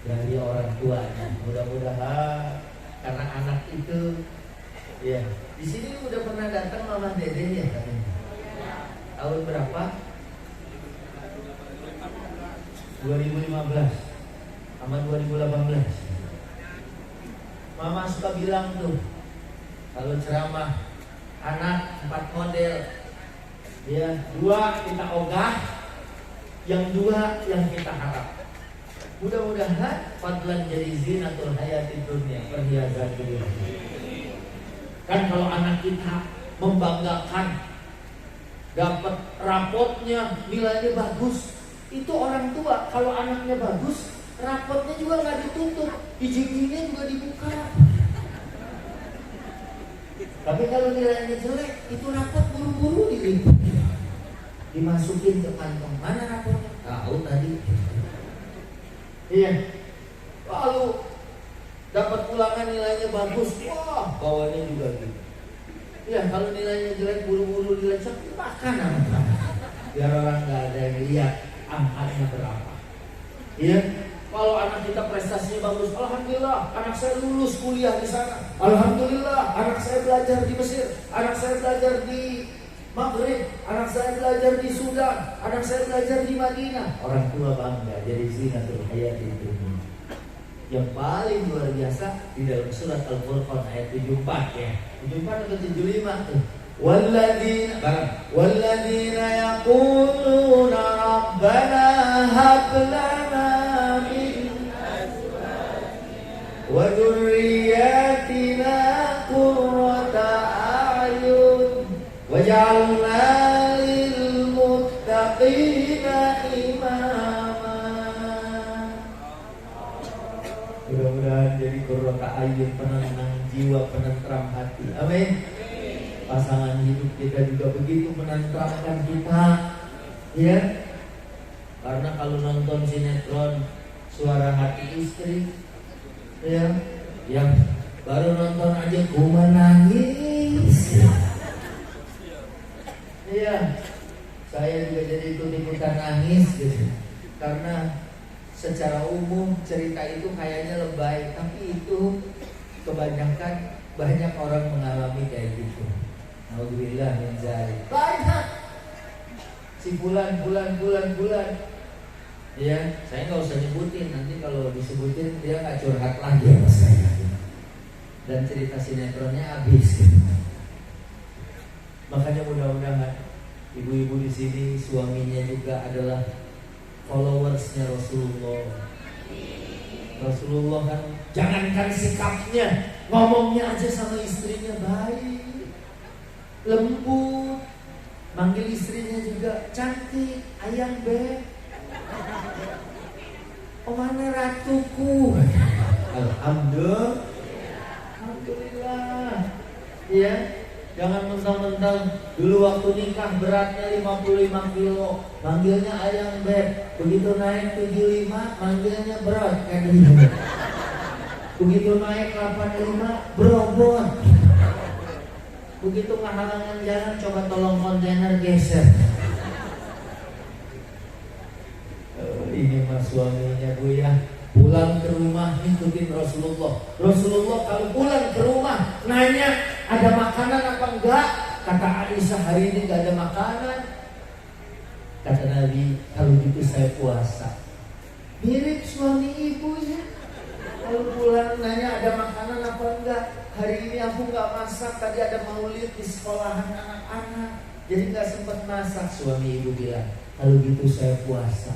dari orang tuanya. Mudah-mudahan karena anak itu ya. Di sini udah pernah datang Mama Dede ya katanya. Tahun berapa? 2015 sama 2018. Mama suka bilang tuh kalau ceramah, anak 4 model, ya 2 kita ogah, yang 2 yang kita harap. Mudah-mudahan fadlan jadi zinatul hayati dunia, perhiasan dunia. Kan kalau anak kita membanggakan, dapat rapotnya nilainya bagus, itu orang tua. Kalau anaknya bagus, rapotnya juga nggak ditutup, ijing-ijingnya juga dibuka. Tapi kalau nilainya jelek, itu rapot buru-buru diliput, dimasukin ke kantong. Mana rapotnya? Tahu tadi. Iya. Lalu dapat ulangan nilainya bagus, wah bawahnya juga gitu. Iya, kalau nilainya jelek buru-buru dilecek, makan anak. Biar orang nggak ada yang lihat angkanya berapa. Iya. Kalau anak kita prestasinya bagus, alhamdulillah, anak saya lulus kuliah di sana. Alhamdulillah, anak saya belajar di Mesir, anak saya belajar di Maghrib, anak saya belajar di Sudan, anak saya belajar di Madinah. Orang tua bangga, jadi zinatul hayati dunia. Yang paling luar biasa di dalam surat Al-Furqan ayat 74 ya. 74 atau 75 tuh. Walladzina yaquluna rabbana hab lana min azwajina wa dhurriyyatina qurrata a'yun waj'alna lil muttaqina imama. Mudah-mudahan jadi qurrata a'yun, penenang jiwa, penentram hati. Amin. Pasangan hidup kita juga begitu menenteramkan kita, ya. Karena kalau nonton sinetron Suara Hati Istri, ya, yang baru nonton aja ku menangis, ya, saya juga jadi ikut-ikutan nangis gitu. Karena secara umum cerita itu kayaknya lebay, tapi itu kebanyakan banyak orang mengalami kayak gitu. Alhamdulillah min zalik. Banyak. Si bulan. Ya, saya nggak usah nyebutin. Nanti kalau disebutin dia nggak curhat lagi sama saya. Dan cerita sinetronnya habis. Makanya mudah-mudahan ibu-ibu di sini suaminya juga adalah followersnya Rasulullah. Rasulullah kan jangankan sikapnya, ngomongnya aja sama istrinya baik, lembut, manggil istrinya juga cantik, ayang beb, oh mana ratuku. Alhamdulillah. Ya, jangan mentang-mentang dulu waktu nikah beratnya 55 kilo, manggilnya ayang beb. Begitu naik 75, manggilnya berat kan gitu. Begitu naik 85, berobot. Begitu ngahalangan jalan, coba tolong kontainer geser. Ini mas suaminya Bu ya, pulang ke rumah ngikutin Rasulullah. Rasulullah kalau pulang ke rumah nanya ada makanan apa enggak. Kata Aisyah, hari ini enggak ada makanan. Kata Nabi, kalau gitu saya puasa. Mirip suami ibu ya. Kalau pulang nanya ada makanan apa enggak. Hari ini aku enggak masak, tadi ada maulid di sekolahan anak-anak, jadi enggak sempat masak. Suami ibu bilang, kalau gitu saya puasa.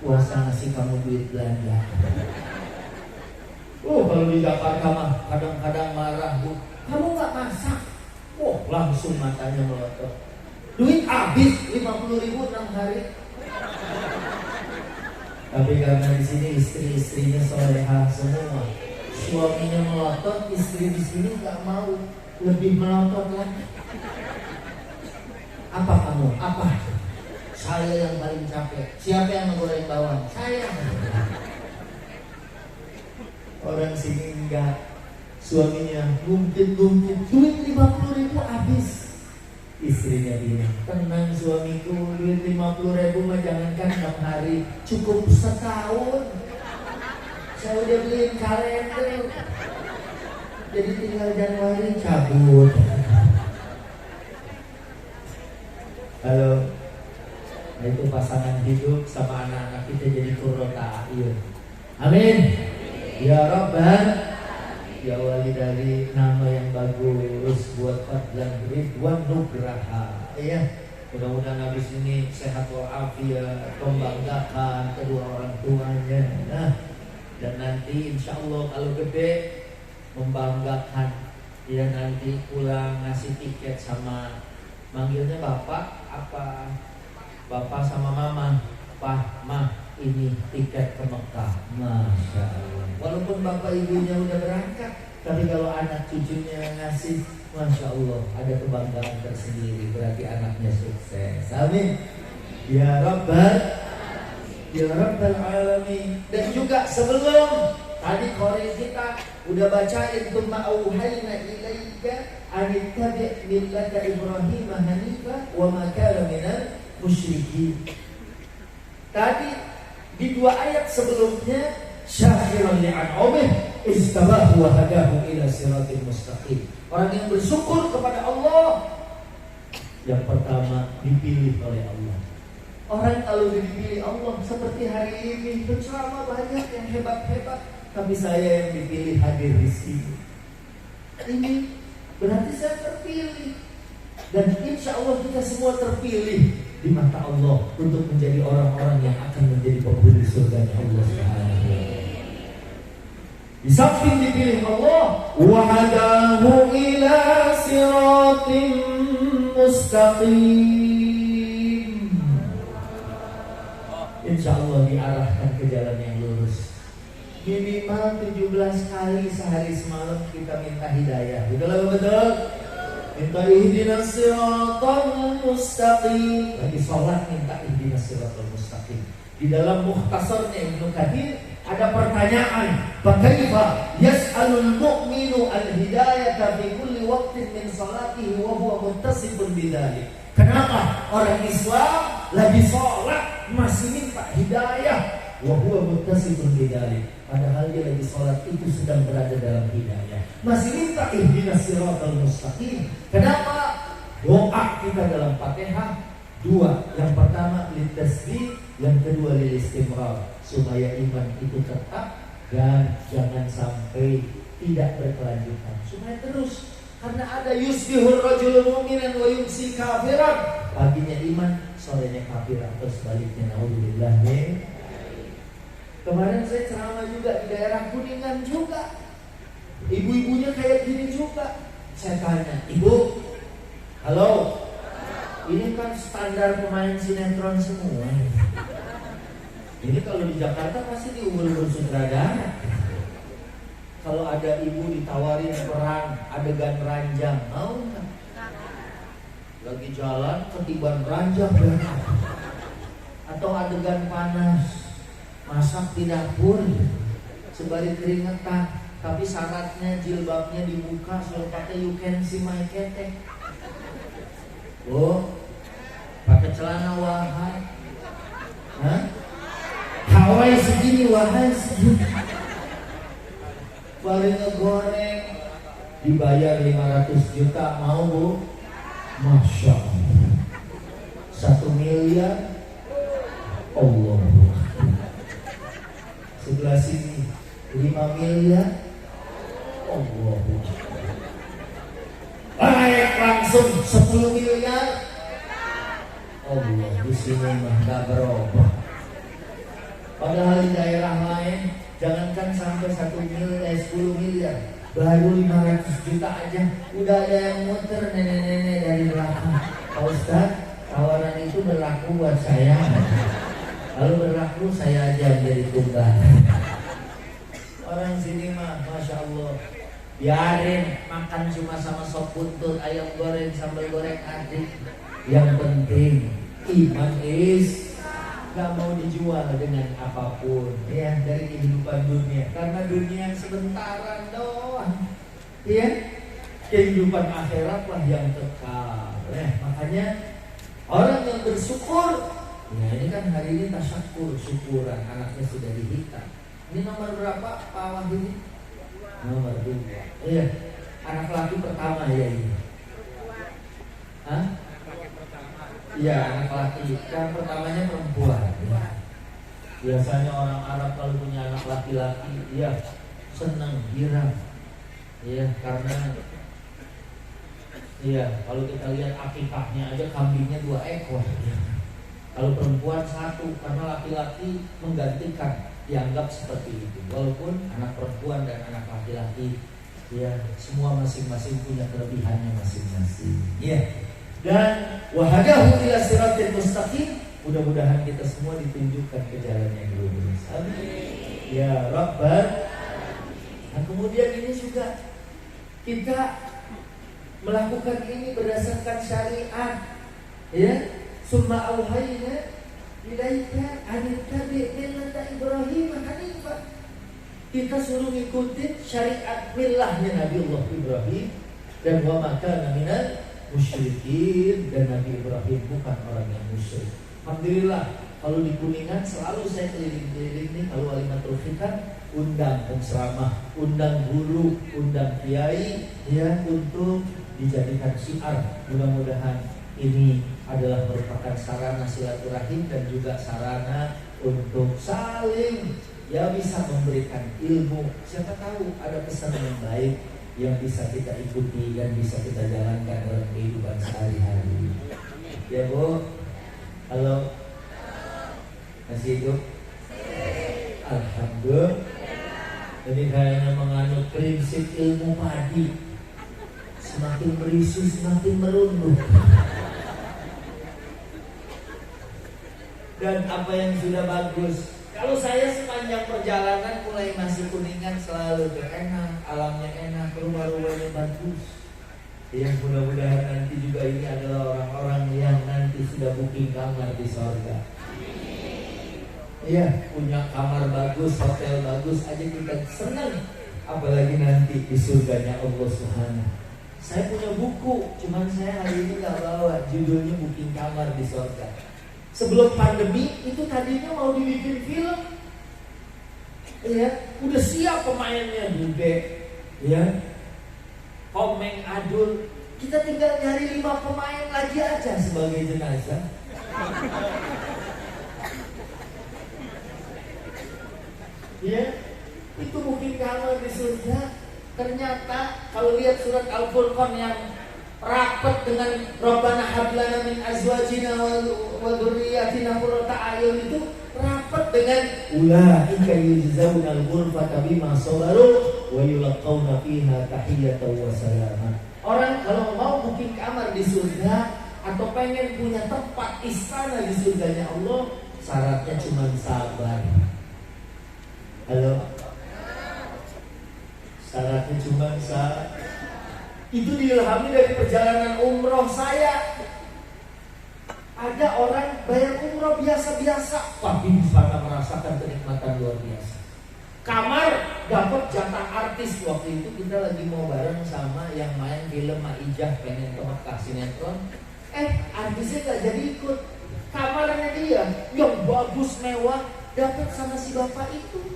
puasa ngasih kamu duit belanja. Kalau di Jakarta mah kadang-kadang marah, Bu, kamu nggak masak. Langsung matanya melotot. Duit habis 50.000 6 hari. Tapi karena di sini istri-istrinya solehah semua, suaminya melotot, istri di sini nggak mau, lebih melotot lagi. Apa kamu? Apa? Saya yang paling capek. Siapa yang menggoreng bawang? Saya. Orang sini enggak. Suaminya mungkin duit 50.000 habis. Istrinya bilang, tenang suamiku, duit 50.000 mah jangankan 6 hari, cukup setahun. Saya udah beliin kalender. Jadi tinggal Januari cabut. Halo. Nah, itu pasangan hidup sama anak-anak kita jadi kurota ayun. Amin. Ya Rabbal, ya wali dari nama yang bagus buat Fadlan Ridwan Nugraha. Ya, mudah-mudahan habis ini sehat walafiat, membanggakan kedua orang tuanya. Nah, dan nanti insya Allah kalau gede membanggakan. Ya nanti pulang ngasih tiket sama, manggilnya bapak apa? Bapak sama mama, Pak, Mah, ini tiket ke Mekah. Masya Allah. Walaupun bapak ibunya udah berangkat, tapi kalau anak cucunya ngasih, Masya Allah, ada kebanggaan tersendiri. Berarti anaknya sukses. Amin. Ya Rabbal, ya Rabbal Alamin. Dan juga sebelum tadi Korea kita udah bacain tuh ma'auhayna ilaika anittabi' millata Ibrahim hanifa wa ma kana minal musyrikin. Tadi di 2 ayat sebelumnya syakiran li'an'umih istabahu wa hadahu ila siratil mustaqim. Orang yang bersyukur kepada Allah yang pertama dipilih oleh Allah. Orang kalau dipilih Allah seperti hari ini penceramah banyak yang hebat-hebat, tapi saya yang dipilih hadir di sini. Ini berarti saya terpilih. Dan insya Allah kita semua terpilih di mata Allah untuk menjadi orang-orang yang akan menjadi penghuni surga Allah Subhanahu. Di samping dipilih Allah, wa hadahu ila siratim mustaqim. Insya Allah diarahkan ke jalan yang lurus. Minimal 17 kali sehari semalam kita minta hidayah. Betul betul. Minta ihdinas siratal mustaqim. Lagi sholat minta ihdinas siratal mustaqim. Di dalam mukhtasarnya Ibnu Katsir ada pertanyaan, "Fakaifa yas'alul mu'minu al-hidayata fi kulli waqtin min salatihi wa huwa muttasifun bidzalik?" Kenapa orang Islam lagi sholat masih minta hidayah wa huwa muttasifun bidzalik? Padahal dia lagi sholat itu sedang berada dalam hidayah, masih minta ihdinas siratal mustaqim. Kenapa? Doa kita dalam Fatihah 2, yang pertama litasbih, yang kedua lil istimrar, supaya iman itu tetap dan jangan sampai tidak berkelanjutan, supaya terus. Karena ada yusbihur rajulul mu'minan wa yumsi kafiran, paginya iman, sorenya kafir atau sebaliknya. Naudzubillah. Kemarin saya ceramah juga di daerah Kuningan juga. Ibu-ibunya kayak gini juga. Saya tanya, "Ibu, halo, ini kan standar pemain sinetron semua. Ini kalau di Jakarta pasti diumur-umur sutradara. Kalau ada ibu ditawarin peran adegan ranjang, mau nggak? Lagi jalan ketiban ranjang atau adegan panas, masak di dapur sebalik keringetan, tapi syaratnya jilbabnya dibuka supaya you can see my ketek. Oh, pakai celana wahai, Hawaii segini wahai segini. Paling ngegoreng dibayar 500 juta, mau Bu? Masya Allah. 1 miliar Allah. Sebelah sini 5 miliar Allah. Baik, langsung 10 miliar Allah. Di sini mah gak berubah. Padahal di daerah lain jangankan sampai 10 miliar, baru 500 juta aja udah ada yang muter nenek-nenek dari belakang. Pak Ustadz, tawaran itu berlaku buat saya. Kalau berlaku saya aja jadi tunggal. Orang sini mah Masya Allah, biarin makan cuma sama sop buntut, ayam goreng, sambal goreng adik. Yang penting iman gak mau dijual dengan apapun ya dari kehidupan dunia, karena dunia yang sementaran doang ya. Kehidupan akhirat lah yang kekal ya. Makanya orang yang bersyukur ya, ini kan hari ini tasyakur, syukuran, anaknya sudah dihitam. Ini nomor berapa Pak Wahid? Nomor 2. Iya, anak laki pertama ya ini. Hah? Iya, anak laki. Yang pertamanya perempuan ya. Biasanya orang Arab kalau punya anak laki-laki, ya senang, girang. Ya, karena iya, kalau kita lihat akikahnya aja kambingnya 2 ekor ya. Kalau perempuan 1, karena laki-laki menggantikan, dianggap seperti itu. Walaupun anak perempuan dan anak laki-laki ya semua masing-masing punya kelebihannya masing-masing. Ya. Dan wahadahu ila siratal mustaqim. Mudah-mudahan kita semua ditunjukkan ke jalan yang lurus. Amin. Ya Rabbal. Nah, kemudian ini juga kita melakukan ini berdasarkan syariat. Ya. Summa auhayna ilaika an tattabi' millata Ibrahim hanifan. Kita suruh ngikutin syariat millahnya Nabi Allah Ibrahim, dan wa ma kana minal musyrikin, dan Nabi Ibrahim bukan orang yang musyrik. Alhamdulillah, kalau di Kuningan selalu saya keliling-keliling nih, kalau Walimatul Khitan undang penceramah, undang guru, undang kiai ya untuk dijadikan syiar. Mudah-mudahan ini adalah merupakan sarana silaturahim dan juga sarana untuk saling ya bisa memberikan ilmu. Siapa tahu ada pesan yang baik yang bisa kita ikuti dan bisa kita jalankan dalam kehidupan sehari-hari. Ya Bu, halo, masih hidup? Alhamdulillah. Jadi kayaknya menganut prinsip ilmu padi, semakin berisi semakin merunduk. Dan apa yang sudah bagus, kalau saya sepanjang perjalanan mulai masih Kuningan selalu enak, alamnya enak, rumah-rumahnya bagus. Yang mudah-mudahan nanti juga ini adalah orang-orang yang nanti sudah booking kamar di surga. Iya, punya kamar bagus, hotel bagus aja kita senang. Apalagi nanti di surganya Allah Subhanahu. Saya punya buku, cuman saya hari ini gak bawa, judulnya Booking Kamar di Surga. Sebelum pandemi itu tadinya mau dibikin film, ya, udah siap pemainnya Bude, ya, Komeng, Adul. Kita tinggal nyari 5 pemain lagi aja sebagai jenazah. Ya, itu mungkin kalau di surga. Ternyata kalau lihat surat Al-Furqan yang rapat dengan Rabbana hablana min azwajina wa dzurriyyatina qurrata a'yun, itu rapat dengan ulaika yujzauna al-ghurfata bima sabaru wa yulqauna fiha tahiyatan wa salaman. Orang kalau mau booking kamar di surga atau pengen punya tempat istana di surganya Allah, syaratnya cuma sabar. Halo. Syaratnya cuma sabar. Itu diilhami dari perjalanan umroh saya. Ada orang bayar umroh biasa-biasa, tapi di sana merasakan kenikmatan luar biasa. Kamar dapat jatah artis. Waktu itu kita lagi mau bareng sama yang main film Maijah pengen ke Mekah sinetron. Artisnya gak jadi ikut. Kamarnya dia yang bagus mewah dapat sama si bapak itu.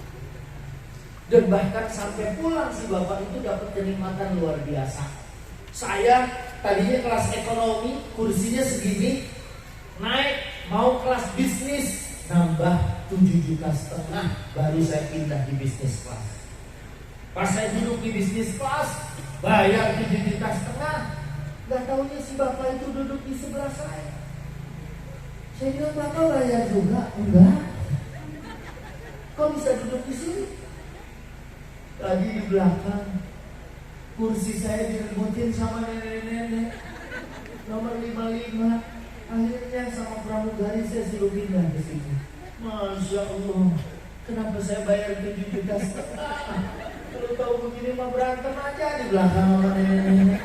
Dan bahkan sampai pulang si bapak itu dapat kenikmatan luar biasa. Saya tadinya kelas ekonomi, kursinya segini, naik mau kelas bisnis, nambah 7,5 juta, baru saya pindah di bisnis kelas. Pas saya duduk di bisnis kelas, bayar 7,5 juta, gak taunya si bapak itu duduk di sebelah saya. Saya bilang, bapak bayar juga? Enggak. di belakang. Kursi saya direbutin sama nenek-nenek nomor 55. Akhirnya sama pramugari saya suruh pindah ke situ. Masya Allah, kenapa saya bayar 7,5 juta? Kalau tahu begini mah berantem aja di belakang sama nenek-nenek.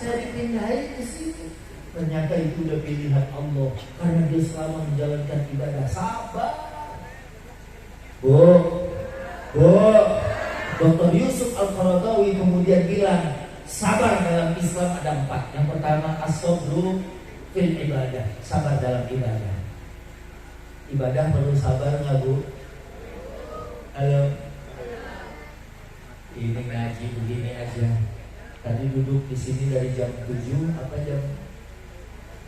Saya dipindahin ke situ. Ternyata itu udah pilihan Allah, karena dia selama menjalankan ibadah sabar. Dr. Yusuf Al-Qaradawi kemudian bilang, sabar dalam Islam ada 4. Yang pertama, as-sabru fil ibadah, sabar dalam ibadah. Ibadah perlu sabar nggak, Bu? Halo. Ini ngaji begini aja. Tadi duduk di sini dari jam 7 apa jam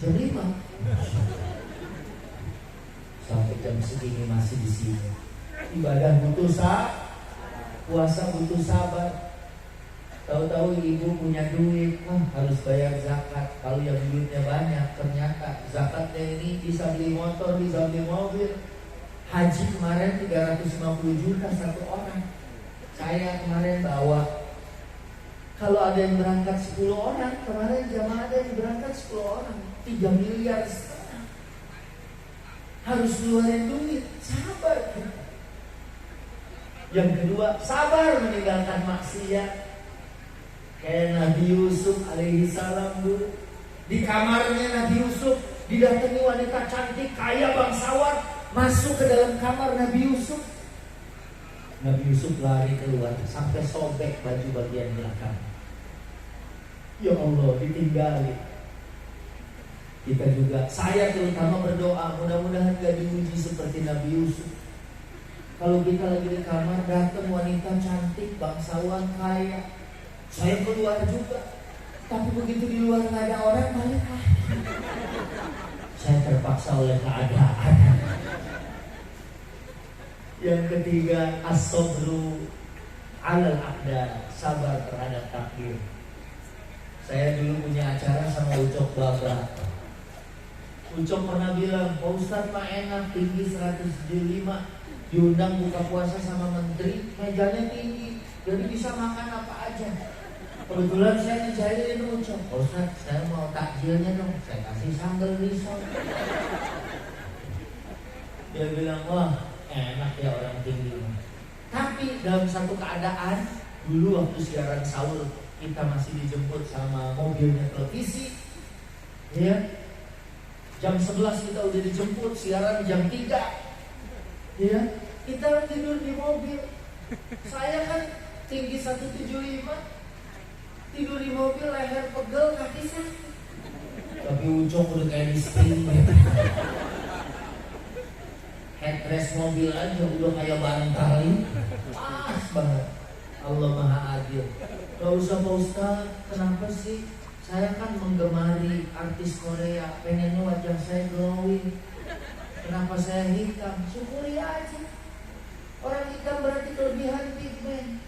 5 sampai jam segini masih di sini. Ibadah butuh puasa butuh sabar. Tahu-tahu ibu punya duit, harus bayar zakat. Kalau yang duitnya banyak, ternyata zakatnya ini bisa beli motor, bisa beli mobil. Haji kemarin 350 juta satu orang. Saya kemarin bawa. Kalau ada yang berangkat 10 orang, kemarin jamaah ada yang berangkat 10 orang, 3,5 miliar. Harus keluarin duit, sabar. Yang kedua, sabar meninggalkan maksiat. Kayak Nabi Yusuf alaihi salam dulu. Di kamarnya Nabi Yusuf didatangi wanita cantik, kaya, bangsawan, masuk ke dalam kamar Nabi Yusuf. Nabi Yusuf lari keluar sampai sobek baju bagian belakang. Ya Allah, ditinggali. Kita juga, saya terutama berdoa, mudah-mudahan gak diuji seperti Nabi Yusuf. Kalau kita lagi di kamar, datang wanita cantik, bangsawan, kaya, saya keluar juga. Tapi begitu di luar gak ada orang, balik lagi. Saya terpaksa oleh keadaan. Yang ketiga, as-sabru 'alal aqdar, sabar terhadap takdir. Saya dulu punya acara sama Ucok Baba. Ucok pernah bilang, Pak Ustadz mah enak, tinggi 175, diundang buka puasa sama menteri, mejanya tinggi, jadi bisa makan apa aja. Kebetulan saya ngejahilin Ucok, Pak Ustadz saya mau takjilnya dong, saya kasih sambal risol. Dia bilang, wah enak ya orang tinggi. Tapi dalam satu keadaan, dulu waktu siaran sahur, kita masih dijemput sama mobilnya televisi, ya. Jam 11 kita udah dijemput, siaran jam 3, ya. Kita tidur di mobil. Saya kan tinggi 175, tidur di mobil, leher pegel, kaki sakit. Tapi Ucok udah kayak di spring, ya. Headrest mobil aja udah kayak bantalin, pas banget. Allah Maha Adil. Gak usah Pak Ustadz, kenapa sih? Saya kan menggemari artis Korea, pengennya wajah saya glowing. Kenapa saya hitam? Syukuri aja. Orang hitam berarti kelebihan pigmen.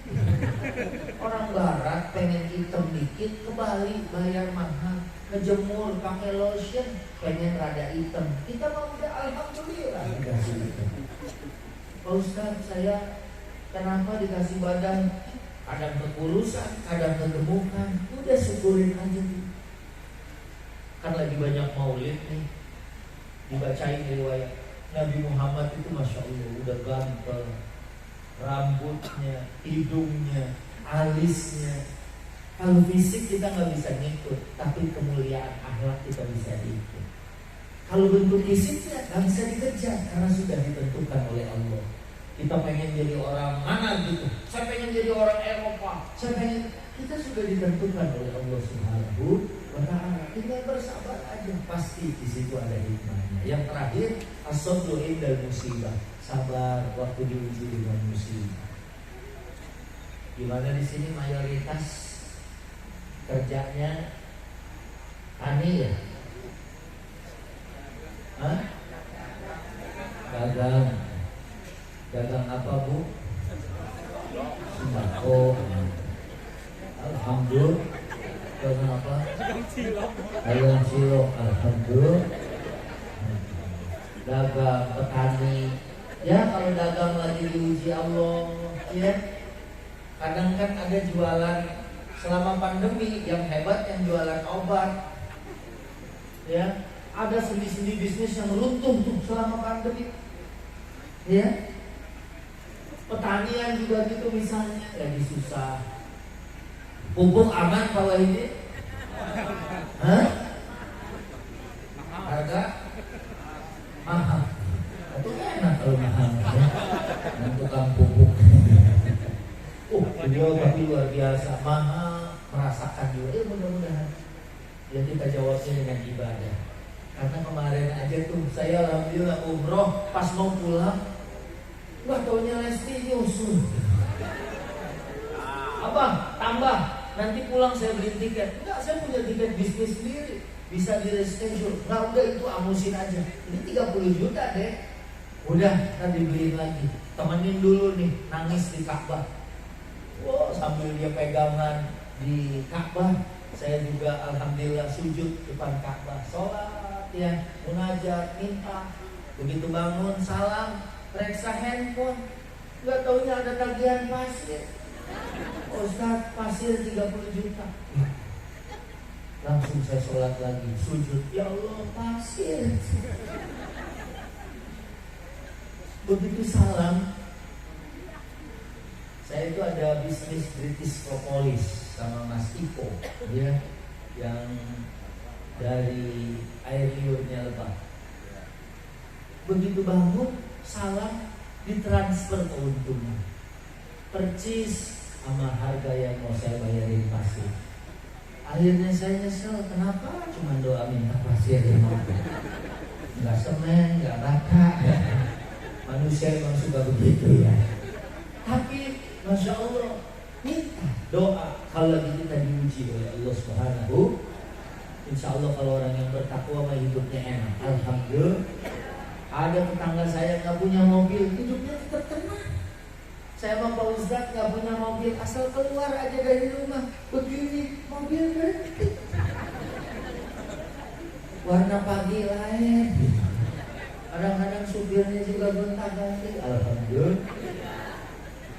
Orang barat pengen hitam dikit, ke Bali bayar mahal, ngejemur pakai lotion, pengen rada hitam. Kita mau udah alhamdulillah dikasih hitam. Pak Ustadz, saya kenapa dikasih badan kadang kekurusan, kadang kegemukan? Udah syukurin aja. Kan lagi banyak maulid nih, dibacain riwayat Nabi Muhammad itu Masya Allah udah ganteng, rambutnya, hidungnya, alisnya. Kalau fisik kita nggak bisa ngikut, tapi kemuliaan akhlak kita bisa diikut. Kalau bentuk fisiknya nggak bisa dikejar karena sudah ditentukan oleh Allah. Kita pengen jadi orang mana gitu, saya pengen jadi orang Eropa, kita sudah ditentukan oleh Allah Subhanahu wa Ta'ala. Tinggal bersabar aja, pasti di situ ada hikmahnya. Yang terakhir, as-sabru indal musibah, sabar waktu diuji dengan musibah. Gimana di sini mayoritas kerjanya tani ya? Hah? Dagang apa Bu? Sembako. Alhamdulillah. Dagang apa? Dagang cilok. Alhamdulillah. Dagang petani. Ya kalau dagang lagi diuji Allah, ya. Kadang kan ada jualan selama pandemi yang hebat yang jualan obat. Ya, ada sendi-sendi bisnis yang runtuh tuh selama pandemi. Ya. Pertanian juga gitu misalnya, lagi susah. Pupuk aman Pak Wahidi? Hah? Harga? Mahal. Itu enak kalau mahal ya. Dan tukang pupuk. Beliau tapi luar biasa, mahal, merasakan juga. Mudah-mudahan. Ya kita jawabnya dengan ibadah. Karena kemarin aja tuh saya alhamdulillah umroh, pas mau pulang, wah taunya Lesti nyusul. Abang, tambah. Nanti pulang saya beli tiket. Enggak, saya punya tiket bisnis sendiri. Bisa di reschedule. Nah udah itu amusin aja. Ini 30 juta deh. Udah, nanti beliin lagi. Temenin dulu nih, nangis di Ka'bah. Wow, sambil dia pegangan di Ka'bah, saya juga alhamdulillah sujud depan Ka'bah. Sholat ya, munajat, minta. Begitu bangun, salam, periksa handphone. Gak taunya ada tagihan pasir. Ustaz, pasir 30 juta. Langsung saya sholat lagi, sujud. Ya Allah, pasir. Begitu salam, saya itu ada bisnis British Propolis sama Mas Iko, ya, yang dari air liurnya Lebah. Begitu bangun, salam, ditransfer keuntungan, percis sama harga yang mau saya bayarin pasir. Akhirnya saya nyesel, kenapa cuma doa minta pasir ya, nggak semen, nggak rata. Manusia memang suka begitu ya. Tapi Masya Allah, minta doa. Kalau lagi kita diuji oleh Allah Subhanahu, insya Allah kalau orang yang bertakwa mah hidupnya enak. Alhamdulillah. Ada tetangga saya nggak punya mobil, hidupnya tetap tenang. Saya sama Pak Ustadz nggak punya mobil, asal keluar aja dari rumah begini mobil berhenti. Warna pagi lain. Kadang-kadang supirnya juga gonta-ganti. Alhamdulillah.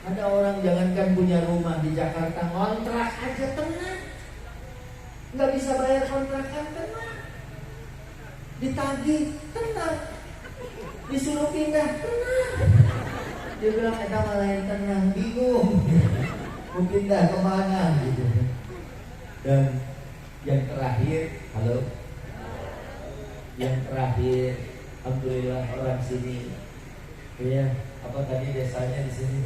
Ada orang jangankan punya rumah di Jakarta, kontrak aja tenang. Nggak bisa bayar kontrakan, tenang. Ditagih, tenang. Disuruh pindah, tenang. Dia bilang, kita malah yang tenang, bingung. Mau pindah kemana gitu. Dan yang terakhir, halo. Yang terakhir, alhamdulillah orang sini, ya, apa tadi desanya di sini?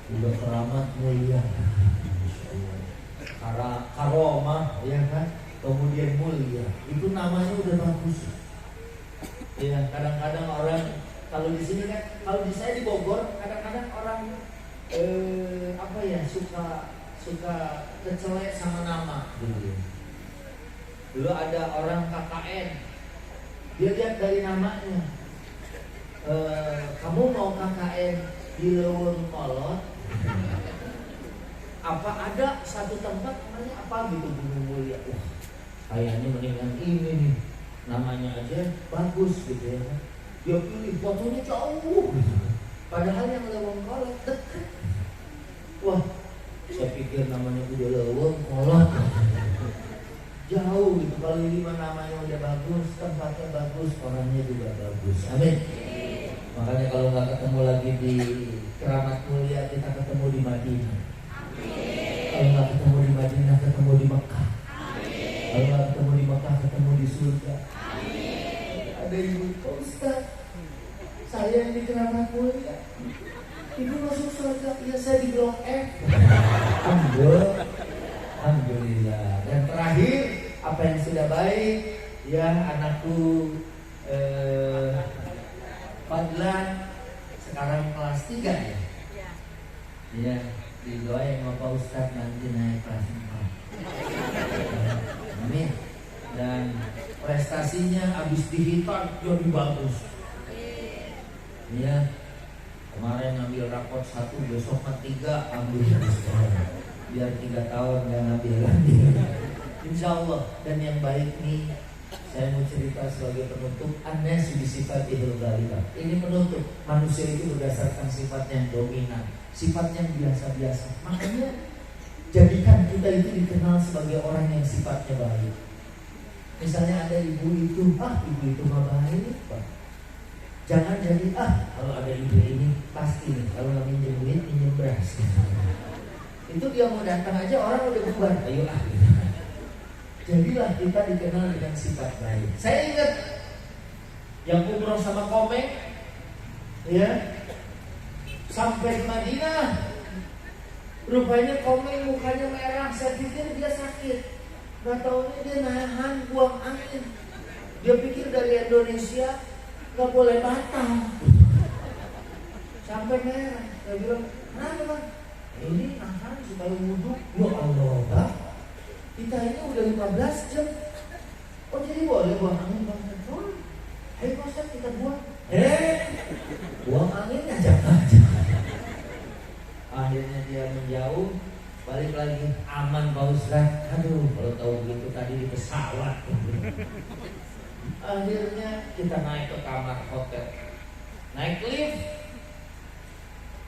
Juga keramat mulia, karomah, ya kan? Kemudian mulia, itu namanya udah bagus. Ya, kadang-kadang orang kalau di sini kan, kalau di saya di Bogor, kadang-kadang orang apa ya suka kecelek sama nama gitu. Dulu ada orang KKN, dia lihat dari namanya, kamu mau KKN di Leweng Kolot? Apa ada satu tempat namanya apa gitu, Gunung Mulia? Kayaknya mendingan ini nih, namanya aja bagus gitu ya kan. Dia pilih fotonya jauh, padahal yang Leweng Kolot dekat. Wah, saya pikir namanya udah Leweng Kolot, jauh gitu. Kali 5 namanya udah bagus, tempatnya bagus, orangnya juga bagus. Amin. Makanya kalau nggak ketemu lagi di Keramat Mulia, kita ketemu di Madinah. Kalau nggak ketemu di Madinah, ketemu di Mekah. Kalau nggak ketemu di Mekah, ketemu di surga. Ada ibu, Pak Ustaz, saya yang di Keramat Mulia, ibu masuk surga. Ya, saya di Blok F. Alhamdulillah. Dan terakhir, apa yang sudah baik, ya anakku Fadlan sekarang kelas 3 ya. Iya, didoain sama Pak Ustadz nanti naik kelas 4. Amin. Dan prestasinya abis dihitan jadi bagus. Iya. Kemarin ngambil rapot 1, besok 3 ambil sekolah. Biar 3 tahun nggak ngambil lagi. Insya Allah. Dan yang baik nih, Saya mau cerita sebagai penutup. An-nasu bisifatihil ghalibah. Ini penutup. Manusia itu berdasarkan sifat yang dominan, sifat yang biasa-biasa. Makanya jadikan kita itu dikenal sebagai orang yang sifatnya baik. Misalnya ada ibu itu, ibu itu mah baik, Pak. Jangan jadi kalau ada ibu ini pasti nih kalau nggak minjem duit minjem beras. Itu dia mau datang aja orang udah bubar. Ayo Jadilah kita dikenal dengan sifat baik. Saya ingat yang umroh sama Komeng, ya, sampai di Madinah, rupanya Komeng mukanya merah. Saya pikir dia sakit, nggak taunya dia nahan buang angin. Dia pikir dari Indonesia nggak boleh batal, sampai merah. Saya bilang, kenapa Bang? Ini nahan supaya wudhu. Ya Allah, Bang, kita ini udah 15 jam. Oh jadi boleh buang angin Bang? Ayo Pak Ustaz kita buang. Buang angin ngajak-ngajak. Akhirnya dia menjauh, balik lagi, aman Pak Ustaz. Aduh kalau tahu begitu tadi di pesawat. Akhirnya kita naik ke kamar hotel, naik lift.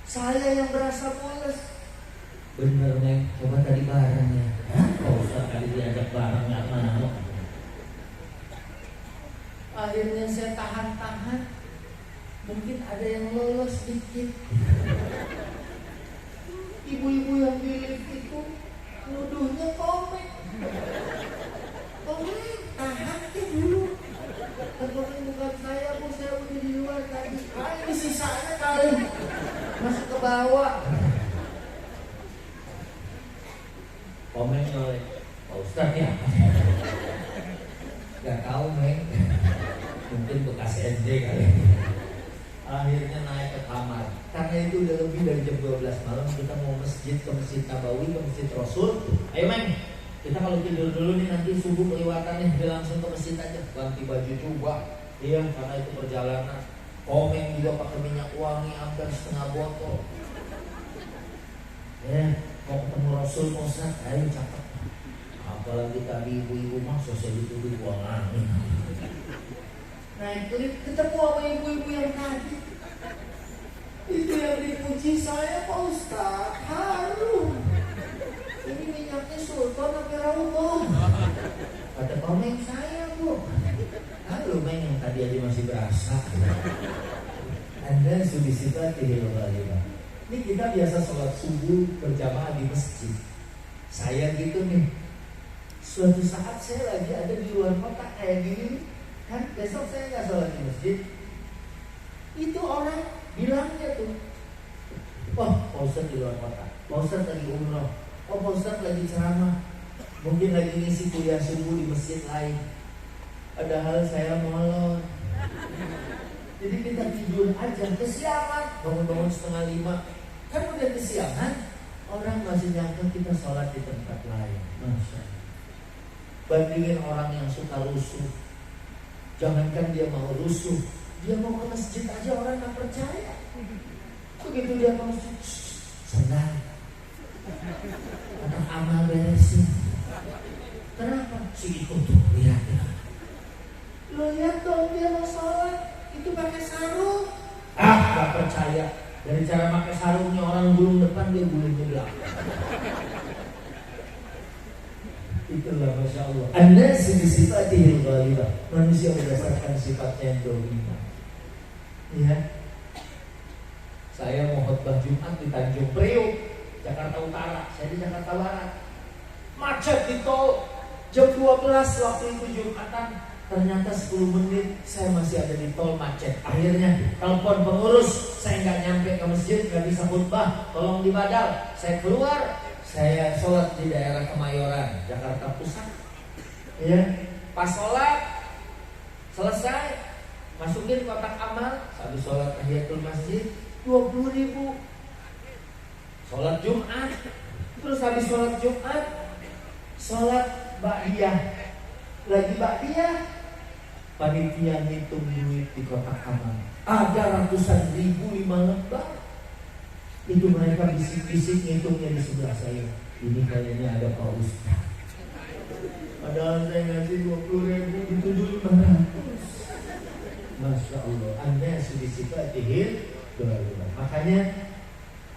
Saya yang berasa mules. Bener Neng, coba tadi barengnya. Pak Ustaz tadi diajak bareng gak mau. Akhirnya saya tahan-tahan. Mungkin ada yang lolos dikit. Ibu-ibu yang di lift itu nuduhnya Komeng. Komeng, tahan ke dulu. Komeng bukan saya Bu, saya udah di luar tadi. Ini sisanya kali masuk ke bawah. Komeng oleh Pak Ustaz ya. Gak tahu Meng, mungkin bekas SD kali. Akhirnya naik ke kamar. Karena itu udah lebih dari jam 12 malam. Kita mau masjid, ke Masjid Nabawi, ke Masjid Rasul. Ayo Meng, kita kalau tidur dulu nih nanti subuh kelewatan nih, dia langsung ke masjid aja. Ganti baju coba. Iya, karena itu perjalanan. Komeng juga pakai minyak wangi hampir setengah botol. Ya, mau ketemu Rasul Ustaz, ayo cakep. Apalagi tadi ibu-ibu mah sosial dituduh buang angin. Naik lift ketemu sama ibu-ibu yang tadi. Itu yang dipuji saya Pak Ustaz, harum. Ini minyaknya Sultan apa Raudhah? Kata Komeng saya Bu. Halo Meng yang tadi aja masih berasa. Anda sudah sifatihil ghalibah. Ini kita biasa sholat subuh berjamaah di masjid. Saya gitu nih. Suatu saat saya lagi ada di luar kota kayak gini, kan besok saya nggak sholat di masjid. Itu orang bilangnya tuh, Pak Ustaz di luar kota, Pak Ustaz lagi umroh, Pak Ustaz lagi ceramah, mungkin lagi ngisi kuliah subuh di masjid lain. Padahal saya molor. Jadi kita tidur aja kesiangan, bangun-bangun 4:30, kan udah kesiangan. Orang masih nyangka kita sholat di tempat lain. Masya Allah. Bandingin orang yang suka rusuh. Jangankan dia mau rusuh, dia mau ke masjid aja orang gak percaya. Begitu dia ke masjid, senang. Anak amal beresin. Kenapa? Si ikut tuh, lihat ya. Lo lihat dong dia mau sholat, itu pakai sarung. Gak percaya. Dari cara pakai sarungnya orang gulung depan, dia gulung ke belakang. Itulah Masya Allah. An-nasu bisifatihil ghalibah. Manusia berdasarkan sifatnya yang dominan. Ya. Saya mau khutbah Jumat di Tanjung Priok, Jakarta Utara. Saya di Jakarta Barat. Macet di tol. Jam 12 waktu itu Jumatan. Ternyata 10 menit saya masih ada di tol macet. Akhirnya telepon pengurus, saya nggak nyampe ke masjid, nggak bisa khutbah. Tolong dibadal. Saya keluar. Saya sholat di daerah Kemayoran, Jakarta Pusat. Ya, pas sholat selesai, masukin kotak amal. Habis sholat tahiyatul masjid 20.000. Sholat Jumat, terus habis sholat Jumat, sholat ba'diyah, lagi ba'diyah, panitia ngitung duit di kotak amal. Ada ratusan ribu 5 lembar. Itu mereka bisik-bisik ngitungnya di sebelah saya. Ini kayaknya ada Pak Ustaz. Padahal saya ngasih 20.000 dituduh 500. Masya Allah, Anda sudah sifatihil. Makanya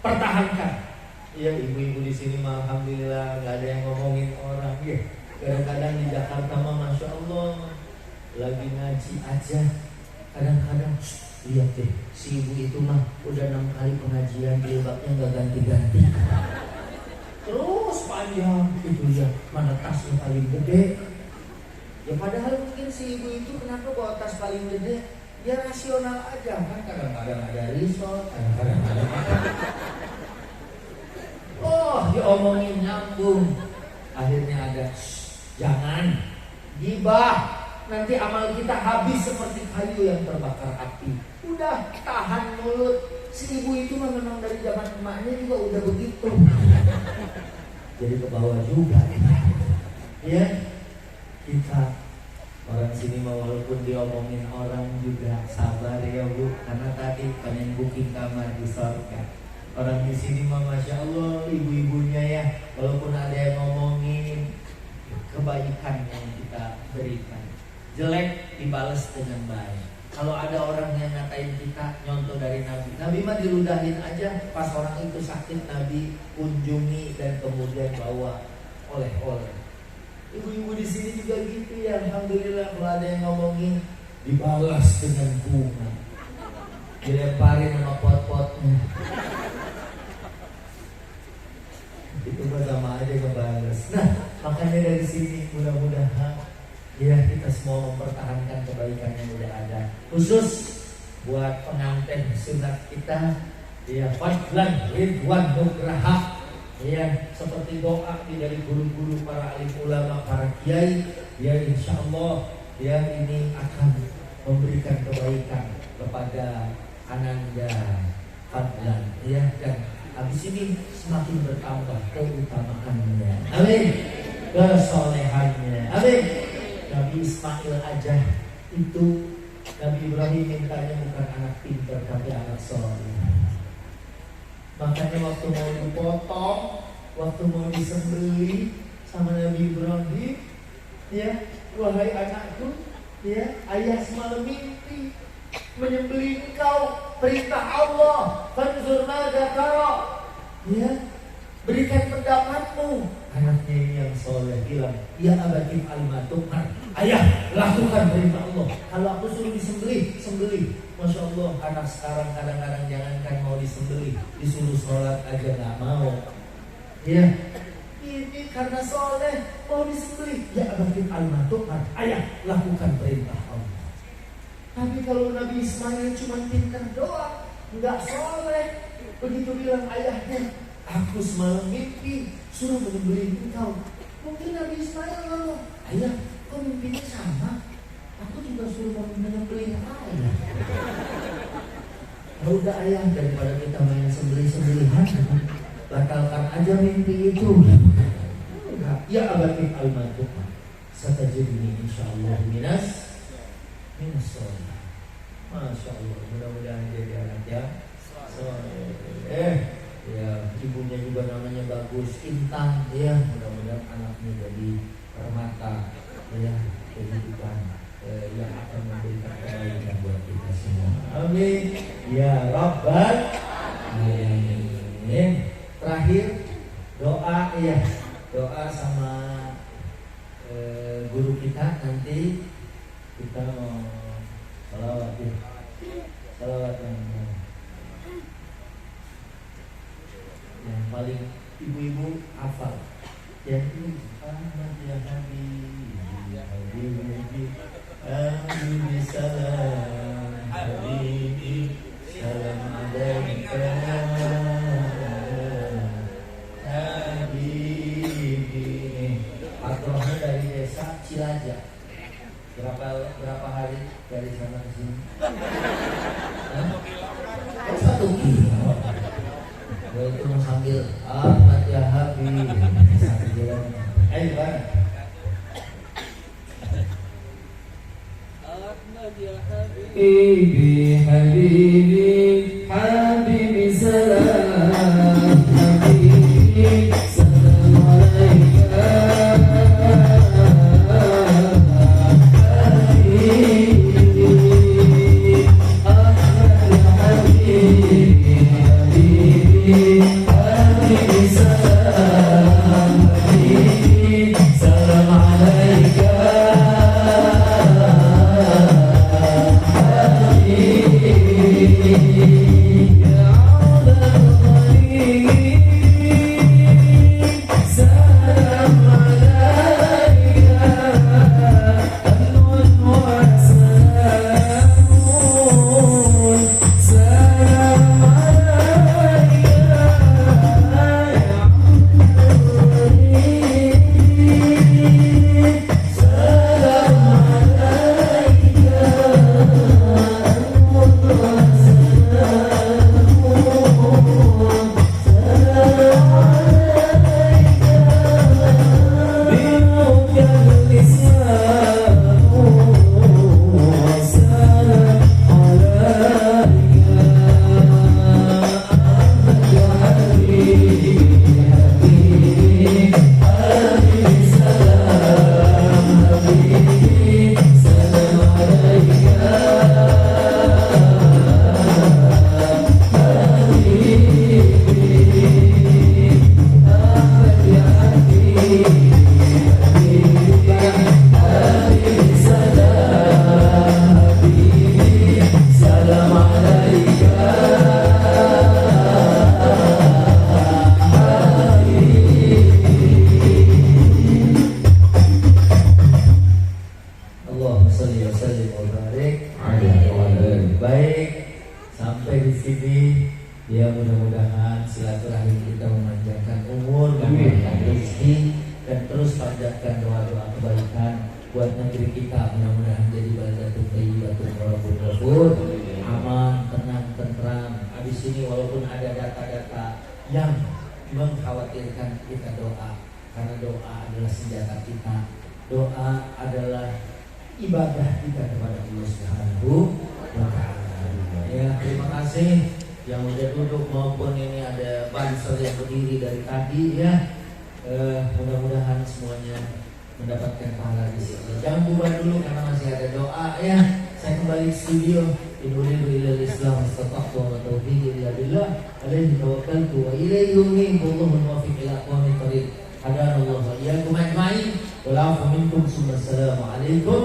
pertahankan. Ya, ibu-ibu di sini mah alhamdulillah nggak ada yang ngomongin orang ya. Kadang-kadang di Jakarta mah Masya Allah lagi ngaji aja. Kadang-kadang lihat deh, si ibu itu mah udah 6 kali pengajian, jilbabnya nggak ganti-ganti. Terus panjang itu ya, mana tasnya paling gede. Ya padahal mungkin si ibu itu kenapa bawa tas paling gede? Ya rasional aja kan, kadang-kadang ada risol, kadang-kadang ada makan. Oh, diomongin nyambung. Akhirnya ada, jangan gibah. Nanti amal kita habis seperti kayu yang terbakar api. Udah tahan mulut. Si ibu itu memang dari zaman emaknya juga udah begitu. Jadi ke bawah juga. Ya, kita orang sini mah walaupun diomongin orang juga sabar ya Bu, karena tadi pengen booking kamar di surga. Orang di sini mah Masya Allah ibu-ibunya ya, walaupun ada yang ngomongin kebaikan yang kita berikan, jelek dibalas dengan baik. Kalau ada orang yang ngatain kita, nyontoh dari Nabi mah diludahin aja. Pas orang itu sakit, Nabi kunjungi dan kemudian bawa oleh-oleh. Ibu-ibu di sini juga gitu ya, alhamdulillah. Kalau ada yang ngomongin, dibalas dengan bunga, dilemparin sama pot-potnya. Itu sama aja ngebales. Nah, makanya dari sini mudah-mudahan ya kita semua mempertahankan kebaikan yang udah ada. Khusus buat pengantin sunat kita, ya fadlan ridwan nugraha. Ya, seperti doa dari guru-guru para alim ulama, para kiai, ya insya Allah ya ini akan memberikan kebaikan kepada ananda fadlan ya, dan habis ini semakin bertambah keutamaannya. Amin. Kesolehannya. Amin. Nabi Ismail aja itu Nabi Ibrahim mintanya bukan anak pintar tapi anak soleh. Makanya waktu mau dipotong, waktu mau disembelih sama Nabi Ibrahim, ya, wahai anakku, ya, ayah semalam mimpi menyembelih engkau, perintah Allah, fanzurna dzakara, ya, berikan pendapatmu. Anaknya ini yang soleh bilang, ya abadi al-matukar, ayah lakukan perintah Allah. Kalau aku suruh disembelih, sembelih. Masya Allah, anak sekarang kadang-kadang jangankan mau disembelih, disuruh sholat aja nggak mau. Ya, ini karena soleh mau disembelih. Ya abadi al-matukar, ayah lakukan perintah Allah. Tapi kalau Nabi Ismail cuma pintar doang, nggak soleh, begitu bilang ayahnya, aku semalam mimpi suruh menyembelih engkau. Mungkin Nabi Ismail ngomong, ayah, kok mimpinya sama? Aku juga suruh menyembelih ayah. Kalau udah ayah, daripada kita main sembelih-sembelihan, batalkan aja mimpi itu. Enggak, ya abatin al-matukah satajidni insyaallah minas soleh. Masya Allah, mudah-mudahan jadi anak yang soleh. Ya, ibunya juga namanya bagus, Intan, ya, mudah-mudahan anaknya jadi permata, ya, kehidupan yang akan memberikan kebaikan buat kita semua. Amin. Ya Rabbal Alamin. Terakhir doa, ya, doa sama guru kita. Nanti kita mau salawat, ya, salawat yang paling ibu-ibu hafal. Yang ini Ahmad ya Habib, ya Habib, Habib salam, Habib salam alaika, Habib. Patrohnya dari desa Cilacap. Berapa hari dari sana ke sini? 1 kilo. Itu sambil Ahmad ya Habib sambil jalan. Ayo bareng. Ahmad ya Habib, Habibi, Habibi salam, Habibi salam alaika. Assalamualaikum